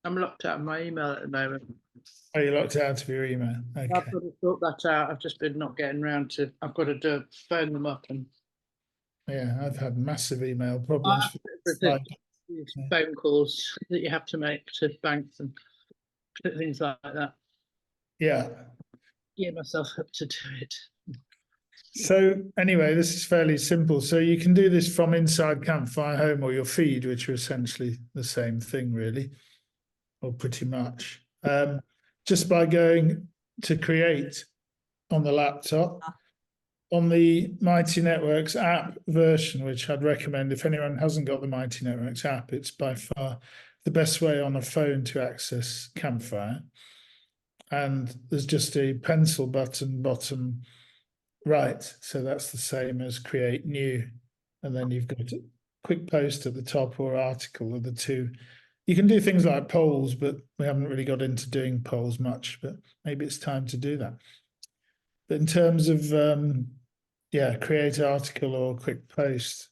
I'm locked out of my email at the moment. Oh, you locked out of your email. Okay. I've got to sort that out. I've just been not getting around to. I've got to phone them up and. Yeah, I've had massive email problems. Phone calls that you have to make to banks and things like that. Yeah. Get myself up to do it. So anyway, this is fairly simple. So you can do this from inside Campfire Home or your feed, which are essentially the same thing, really, or pretty much. Just by going to create on the laptop. On the Mighty Networks app version, which I'd recommend if anyone hasn't got the Mighty Networks app, it's by far the best way on a phone to access Campfire. And there's just a pencil button bottom right. So that's the same as create new. And then you've got a quick post at the top or article of the two. You can do things like polls, but we haven't really got into doing polls much, but maybe it's time to do that. But in terms of create article or quick post,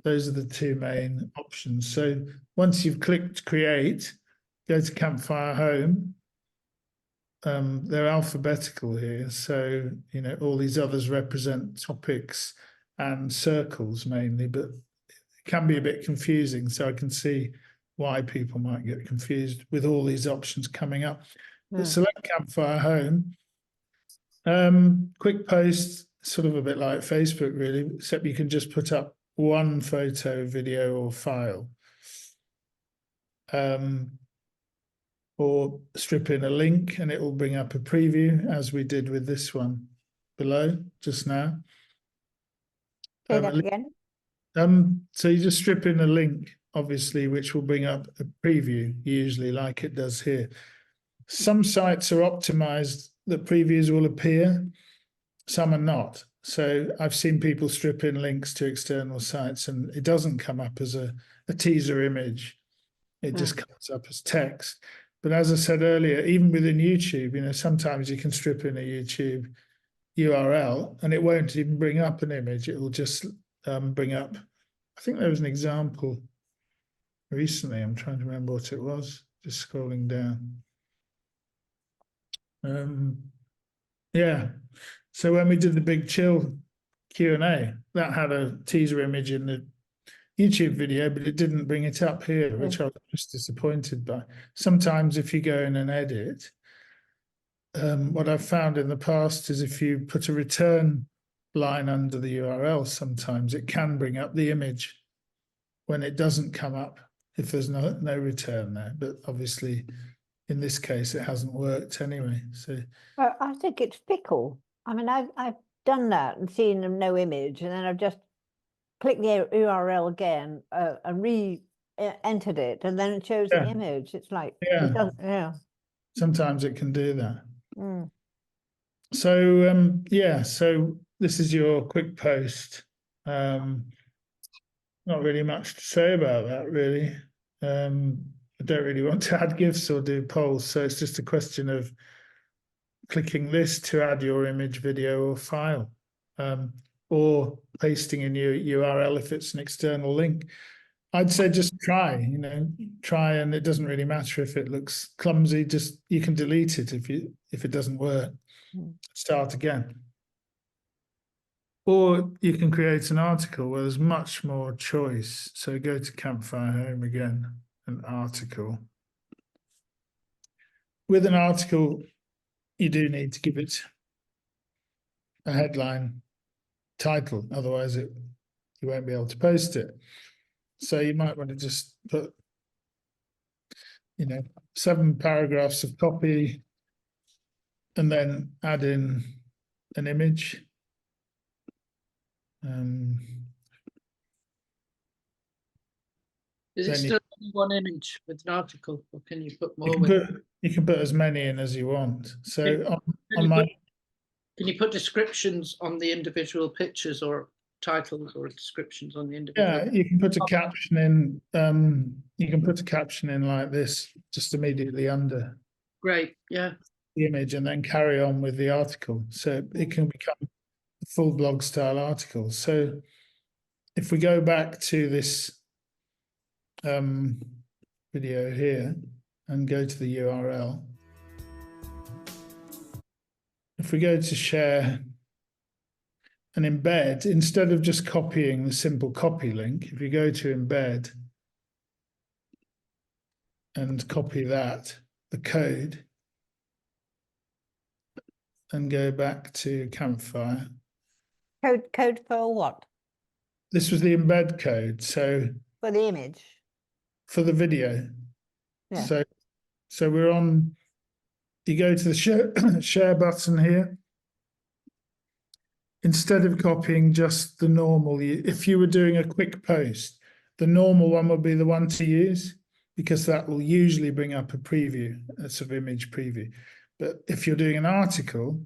those are the two main options. So once you've clicked create, go to Campfire Home. They're alphabetical here, so you know all these others represent topics and circles mainly, but it can be a bit confusing. So I can see why people might get confused with all these options coming up. But select Campfire Home. Quick post, sort of a bit like Facebook, really, except you can just put up one photo, video, or file. Or strip in a link and it will bring up a preview, as we did with this one below just now. Say that again. So you just strip in a link, obviously, which will bring up a preview, usually like it does here. Some sites are optimized that previews will appear, some are not. So I've seen people strip in links to external sites and it doesn't come up as a teaser image. It just comes up as text. But as I said earlier, even within YouTube, you know, sometimes you can strip in a YouTube URL and it won't even bring up an image. It will just bring up, I think there was an example recently. I'm trying to remember what it was, just scrolling down. Yeah. So when we did the Big Chill Q&A, that had a teaser image in the YouTube video, but it didn't bring it up here, which I was just disappointed by. Sometimes if you go in and edit, what I've found in the past is if you put a return line under the URL, sometimes it can bring up the image when it doesn't come up if there's no return there. But obviously, in this case, it hasn't worked anyway. So I think it's fickle. I mean, I've done that and seen no image, and then I've just clicked the URL again and re-entered it, and then it shows the image. It's like, it doesn't, sometimes it can do that. Mm. So so this is your quick post. Not really much to say about that, really. I don't really want to add GIFs or do polls, so it's just a question of clicking this to add your image, video, or file, or pasting in your URL if it's an external link. I'd say just try, and it doesn't really matter if it looks clumsy. Just you can delete it if it doesn't work. Start again. Or you can create an article where there's much more choice. So go to Campfire Home again, an article. With an article, you do need to give it a headline title, otherwise you won't be able to post it. So you might want to just put, 7 paragraphs of copy and then add in an image. Is it Then still only one image with an article, or can you put more? You can put as many in as you want. So Can you put descriptions on the individual pictures, or titles or descriptions on the individual? Yeah, you can put a caption in. You can put a caption in like this, just immediately under. Great, yeah. The image, and then carry on with the article. So it can become a full blog style article. So if we go back to this video here and go to the URL, if we go to share and embed, instead of just copying the simple copy link, if you go to embed and copy that, the code, and go back to Campfire. Code for what? This was the embed code. So For the image. For the video. Yeah. So we're on, you go to the share button here. Instead of copying just the normal, if you were doing a quick post, the normal one would be the one to use, because that will usually bring up a preview, a sort of image preview. But if you're doing an article,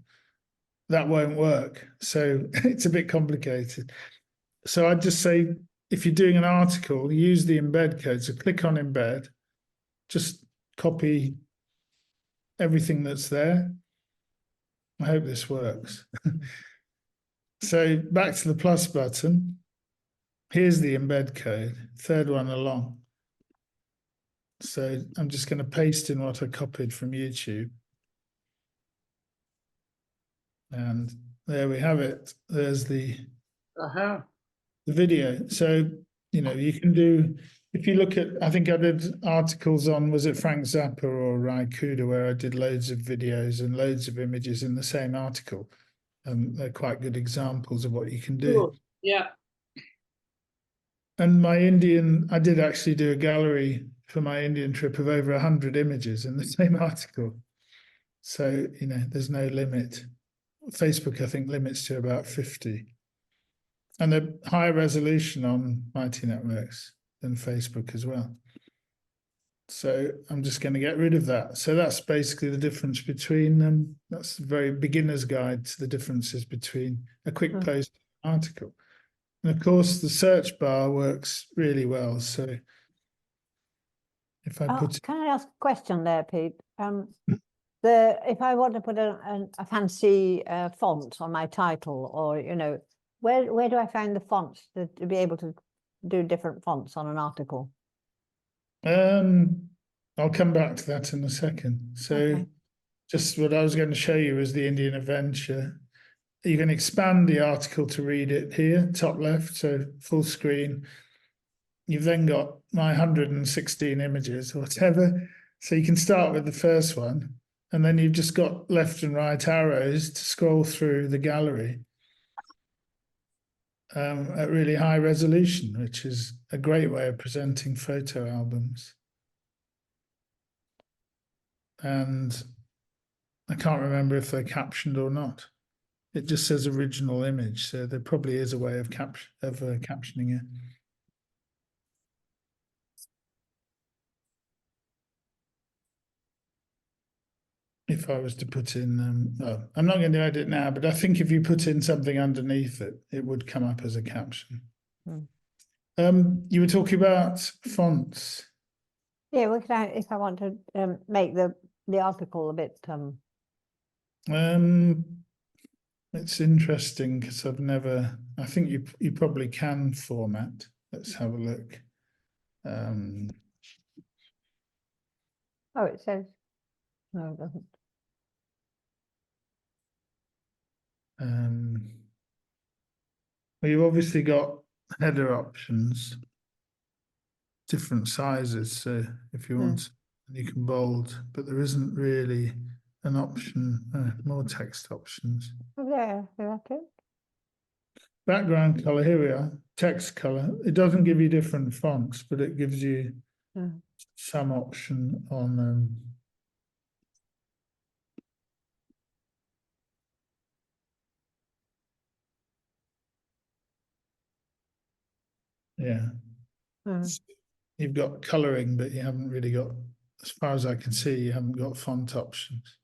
that won't work. So it's a bit complicated. So I'd just say, if you're doing an article, use the embed code. So click on embed, just copy everything that's there. I hope this works. So back to the plus button. Here's the embed code, third one along. So I'm just going to paste in what I copied from YouTube. And there we have it. There's the video. So, you can do, if you look at, I think I did articles on, was it Frank Zappa or Rai Kuda, where I did loads of videos and loads of images in the same article. They're quite good examples of what you can do. Cool. Yeah. And my Indian, I did actually do a gallery for my Indian trip of over 100 images in the same article. So, you know, there's no limit. Facebook, I think, limits to about 50. And a higher resolution on Mighty Networks than Facebook as well. So I'm just going to get rid of that. So that's basically the difference between them. That's a very beginner's guide to the differences between a quick post and an article. And of course, the search bar works really well. So if I put, can I ask a question there, Pete? If I want to put a fancy font on my title, or you know, where do I find the fonts to be able to do different fonts on an article? I'll come back to that in a second. So Okay. just what I was going to show you is the Indian Adventure. You can expand the article to read it here, top left, so full screen. You've then got my 116 images or whatever. So you can start with the first one, and then you've just got left and right arrows to scroll through the gallery at really high resolution, which is a great way of presenting photo albums. And I can't remember if they're captioned or not. It just says original image, so there probably is a way of captioning it. If I was to put in, no, I'm not going to edit now, but I think if you put in something underneath it, it would come up as a caption. You were talking about fonts. Yeah, well, if I want to make the article a bit. It's interesting because I've never. I think you probably can format. Let's have a look. Oh, it says. No, it doesn't. Well, you've obviously got header options, different sizes. So if you want, you can bold, but there isn't really an option. More text options. Oh, there, is that it? Background color. Here we are. Text color. It doesn't give you different fonts, but it gives you some option on. Yeah. You've got coloring, but you haven't really got, as far as I can see, you haven't got font options.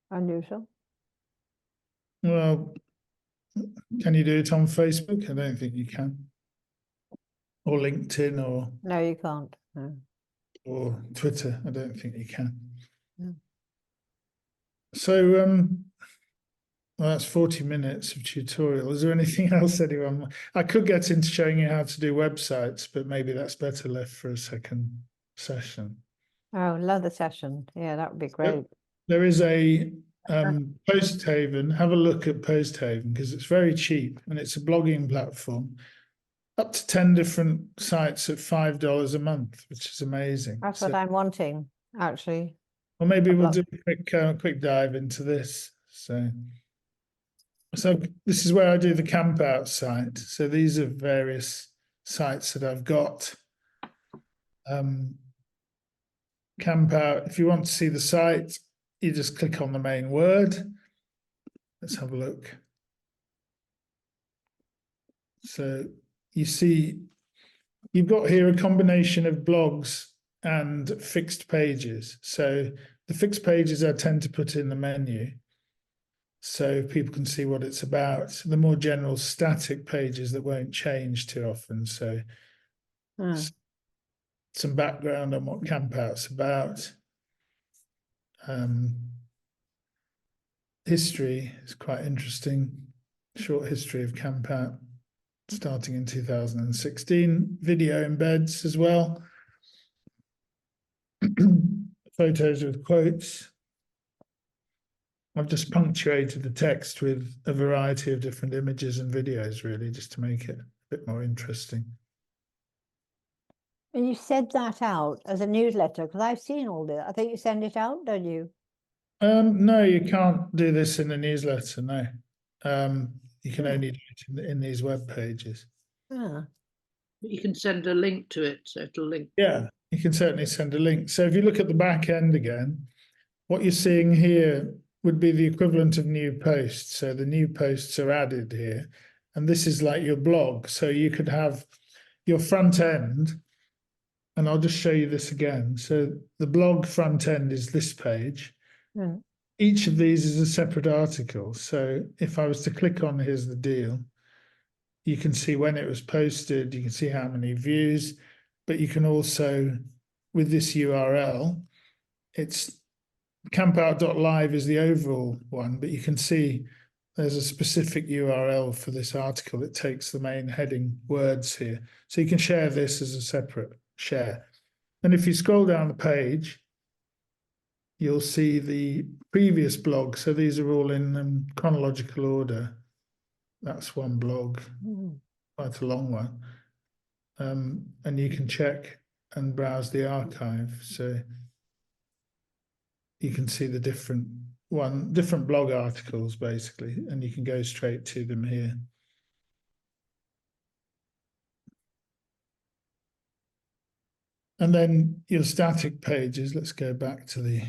Unusual. Well, can you do it on Facebook? I don't think you can. Or LinkedIn, or No, you can't. No. Or Twitter. I don't think you can. No. So, well, that's 40 minutes of tutorial. Is there anything else anyone? I could get into showing you how to do websites, but maybe that's better left for a second session. Oh, another session. Yeah, that would be great. There is a Posthaven. Have a look at Posthaven because it's very cheap and it's a blogging platform. Up to 10 different sites at $5 a month, which is amazing. That's what I'm wanting, actually. Well, maybe we'll do a quick dive into this. So this is where I do the camp out site. So these are various sites that I've got. Camp out. If you want to see the site, you just click on the main word. Let's have a look. So you see, you've got here a combination of blogs and fixed pages. So the fixed pages I tend to put in the menu so people can see what it's about. The more general static pages that won't change too often. So some background on what Camp Out's about. History is quite interesting. Short history of Camp Out, starting in 2016. Video embeds as well. Photos with quotes. I've just punctuated the text with a variety of different images and videos, really, just to make it a bit more interesting. And you send that out as a newsletter, because I've seen all this. I think you send it out, don't you? No, you can't do this in a newsletter, no. You can only do it in these web pages. Ah, You can send a link to it, so it'll link. Yeah, you can certainly send a link. So if you look at the back end again, what you're seeing here would be the equivalent of new posts. So the new posts are added here. And this is like your blog. So you could have your front end, and I'll just show you this again. So the blog front end is this page. mm, Each of these is a separate article. So if I was to click on Here's the Deal, you can see when it was posted, you can see how many views, but you can also, with this URL, it's campout.live is the overall one, but you can see there's a specific URL for this article. It takes the main heading words here. So you can share this as a separate share. And if you scroll down the page, you'll see the previous blog. So these are all in chronological order. That's one blog, mm. quite a long one. And you can check and browse the archive. So you can see the different blog articles basically, and you can go straight to them here. And then your static pages, let's go back to the,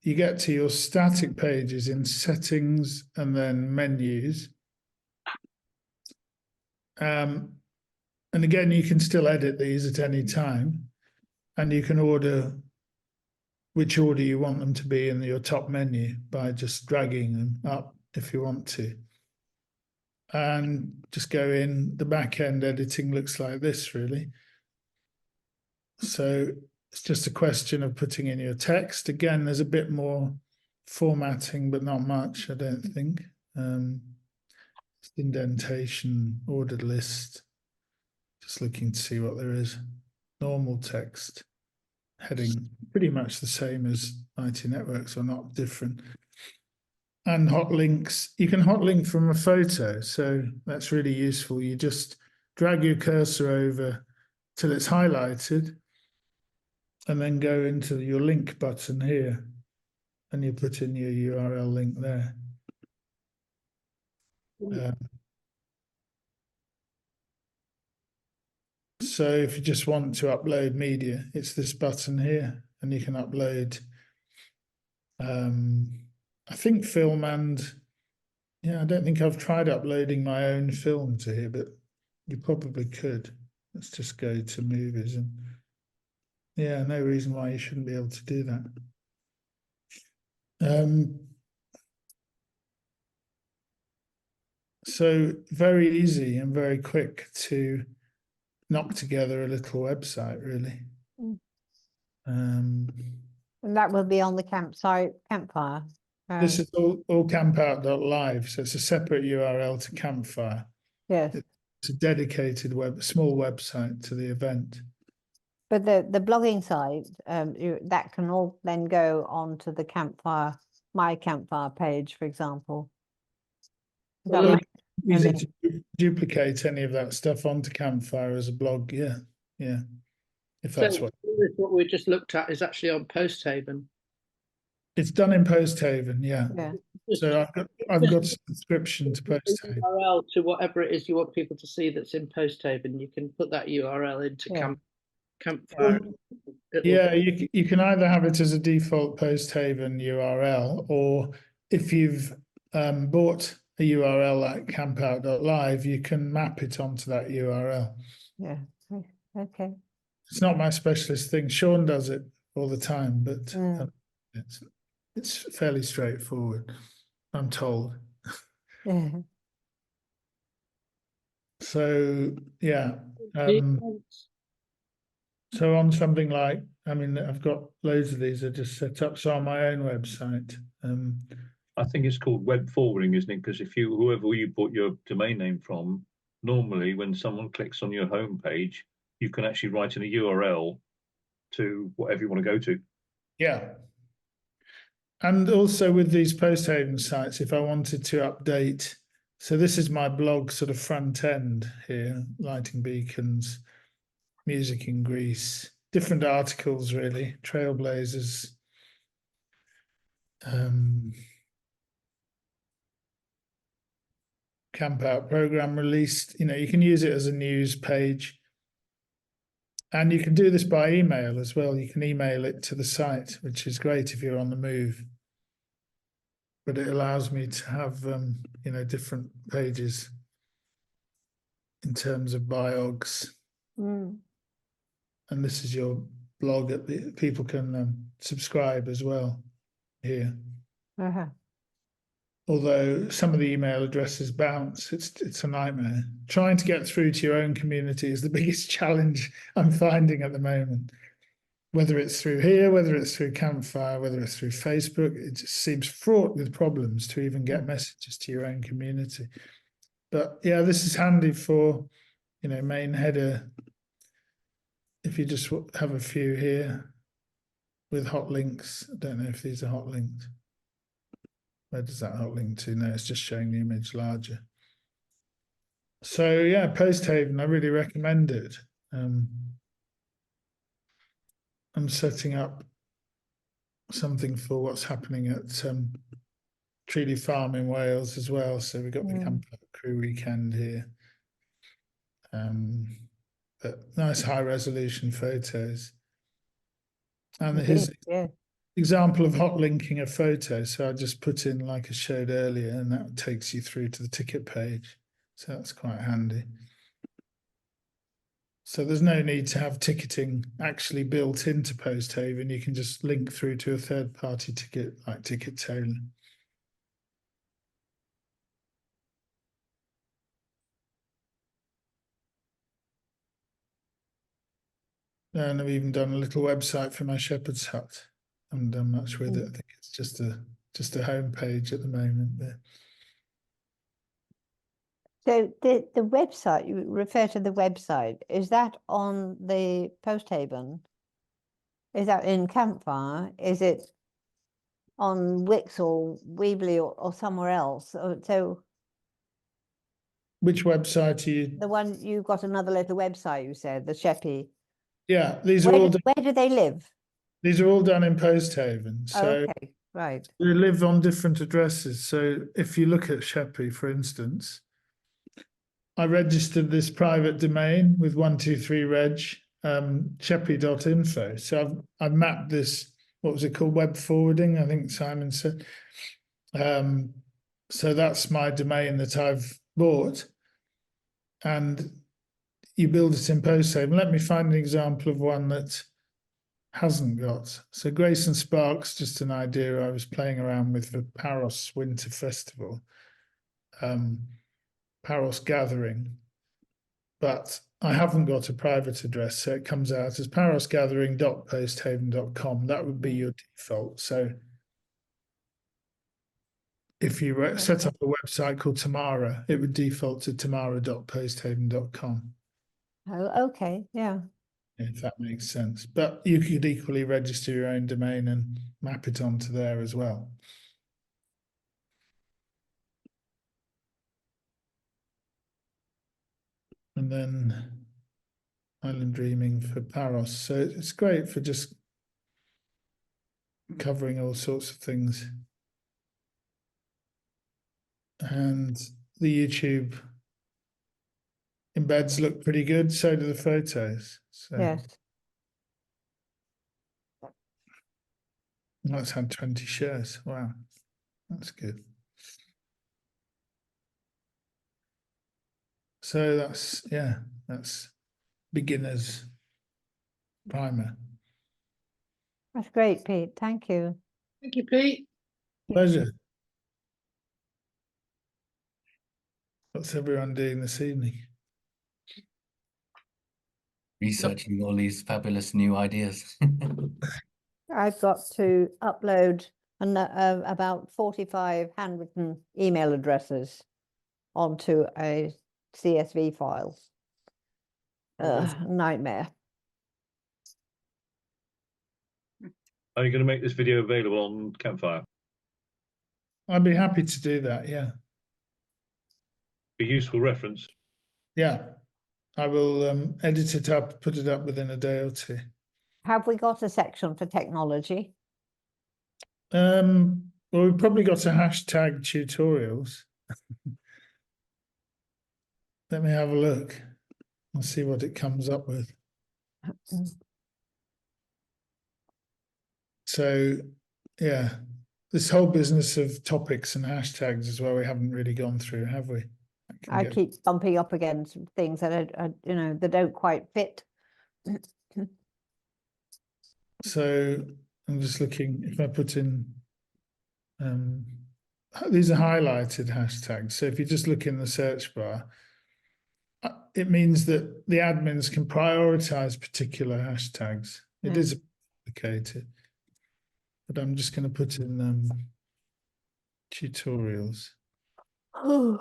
you get to your static pages in settings and then menus. And again, you can still edit these at any time, and you can order which order you want them to be in your top menu by just dragging them up if you want to. And just go in, the back end editing looks like this really. So it's just a question of putting in your text. Again, there's a bit more formatting, but not much, I don't think. Indentation, ordered list. Just looking to see what there is. Normal text. Heading, pretty much the same as IT networks, or not different. And hot links, you can hot link from a photo, so that's really useful. You just drag your cursor over till it's highlighted, and then go into your link button here, and you put in your URL link there. So if you just want to upload media, it's this button here, and you can upload, I think film and, yeah, I don't think I've tried uploading my own film to here, but you probably could. Let's just go to movies, and yeah, no reason why you shouldn't be able to do that. So very easy and very quick to knock together a little website, really. Mm. And that will be on the Campfire. this is all campout.live, so it's a separate URL to Campfire. Yes. It's a dedicated small website to the event. But the blogging site, that can all then go onto the Campfire, my Campfire page, for example. Is that Well, right? easy to duplicate any of that stuff onto Campfire as a blog, yeah. If that's So what we just looked at is actually on Posthaven. it's done in Posthaven, yeah. Yeah. So I've got a subscription to Posthaven. URL to whatever it is you want people to see that's in Posthaven. You can put that URL into Yeah. Campfire. Yeah, you can either have it as a default Posthaven URL, or if you've bought a URL like campout.live, you can map it onto that URL. Yeah. Okay. It's not my specialist thing. Sean does it all the time, but it's fairly straightforward, I'm told. Yeah. So yeah. So on something like, I mean, I've got loads of these are just set up. So on my own website. I think it's called web forwarding, isn't it? Because whoever you bought your domain name from, normally when someone clicks on your homepage, you can actually write in a URL to whatever you want to go to. Yeah. And also with these Posthaven sites, if I wanted to update, so this is my blog sort of front end here, lighting beacons, music in Greece, different articles really, trailblazers. Camp Out program released. You know, you can use it as a news page. And you can do this by email as well. You can email it to the site, which is great if you're on the move. But it allows me to have, you know, different pages in terms of biogs. Mm. And this is your blog. People can subscribe as well here. Uh-huh. Although some of the email addresses bounce, it's a nightmare. Trying to get through to your own community is the biggest challenge I'm finding at the moment. Whether it's through here, whether it's through Campfire, whether it's through Facebook, it just seems fraught with problems to even get messages to your own community. But yeah, this is handy for, you know, main header. If you just have a few here with hot links. I don't know if these are hot links. Where does that hot link to? No, it's just showing the image larger. So yeah, Posthaven, I really recommend it. I'm setting up something for what's happening at Treaty Farm in Wales as well. So we've got the Camp Out Crew weekend here. But nice high resolution photos. And his example of hot linking a photo. So I just put in, like I showed earlier, and that takes you through to the ticket page. So that's quite handy. So there's no need to have ticketing actually built into Posthaven. You can just link through to a third-party ticket like Ticket Tailor. And I've even done a little website for my shepherd's hut. I haven't done much with it. I think it's just a home page at the moment there. So the website, you refer to the website, is that on the Posthaven? Is that in Campfire? Is it on Wix or Weebly or somewhere else? So which website are you? the one, you've got another little website, you said, the Sheppy. Yeah, these are all where do they live? These are all done in Posthaven. So okay, right. they live on different addresses. So if you look at Sheppy, for instance, I registered this private domain with 123reg, sheppy.info. So I've mapped this, what was it called, web forwarding, I think Simon said. So that's my domain that I've bought. And you build it in Posthaven. Let me find an example of one that hasn't got. So Grace and Sparks, just an idea I was playing around with for Paros Winter Festival. Paros Gathering, but I haven't got a private address, so it comes out as parosgathering.posthaven.com. That would be your default. So if you set up a website called Tamara, it would default to tamara.posthaven.com. Oh, okay, yeah. If that makes sense. But you could equally register your own domain and map it onto there as well. And then Island Dreaming for Paros. So it's great for just covering all sorts of things. And the YouTube embeds look pretty good, so do the photos. So Yes. that's had 20 shares. Wow, that's good. So that's, yeah, that's beginner's primer. That's great, Pete. Thank you. Thank you, Pete. Pleasure. What's everyone doing this evening? Researching all these fabulous new ideas. I've got to upload about 45 handwritten email addresses onto a CSV file. Nightmare. Are you going to make this video available on Campfire? I'd be happy to do that, yeah. A useful reference. Yeah, I will edit it up, put it up within a day or two. Have we got a section for technology? Well, we've probably got a hashtag tutorials. let me have a look and see what it comes up with. So, yeah, this whole business of topics and hashtags is where we haven't really gone through, have we? I keep bumping up against things that you know, that don't quite fit. So I'm just looking, if I put in, these are highlighted hashtags. So if you just look in the search bar, it means that the admins can prioritize particular hashtags. It is complicated, but I'm just going to put in tutorials. Well,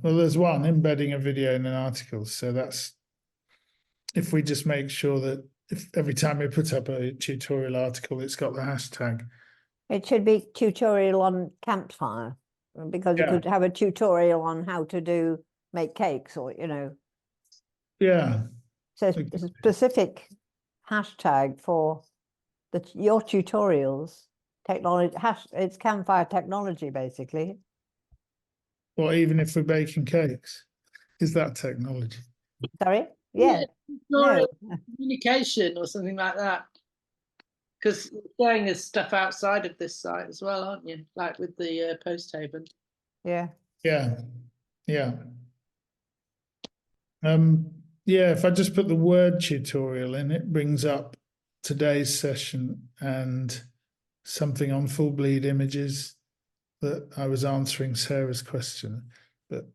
there's one, embedding a video in an article. So that's, if we just make sure that if every time we put up a tutorial article, it's got the hashtag. It should be tutorial on Campfire, because you could have a tutorial on how to make cakes, or, you know. Yeah. So it's a specific hashtag for your tutorials, technology, it's Campfire technology, basically. Or even if we're baking cakes, is that technology? Sorry? Yeah. No. Communication or something like that. Because you're showing us stuff outside of this site as well, aren't you? Like with the Posthaven. Yeah. Yeah. Yeah. Yeah, if I just put the word tutorial in, it brings up today's session and something on full bleed images that I was answering Sarah's question. But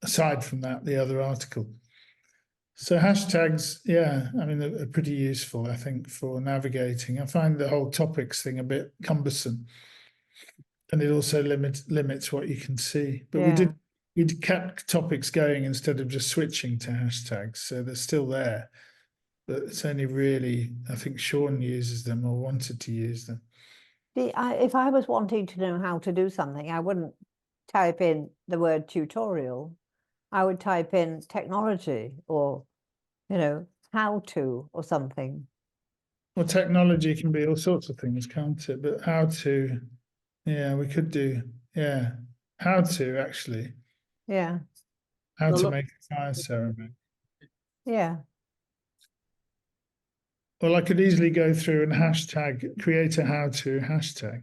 aside from that, the other article. So hashtags, yeah, I mean, they're pretty useful, I think, for navigating. I find the whole topics thing a bit cumbersome, and it also limits what you can see. But we kept topics going instead of just switching to hashtags, so they're still there. But it's only really, I think Sean uses them or wanted to use them. If I was wanting to know how to do something, I wouldn't type in the word tutorial. I would type in technology, or, you know, how to, or something. Well, technology can be all sorts of things, can't it? But how to, yeah, we could do, yeah, how to actually. Yeah. How to make a fire ceremony. Yeah. Well, I could easily go through and hashtag, create a how to hashtag.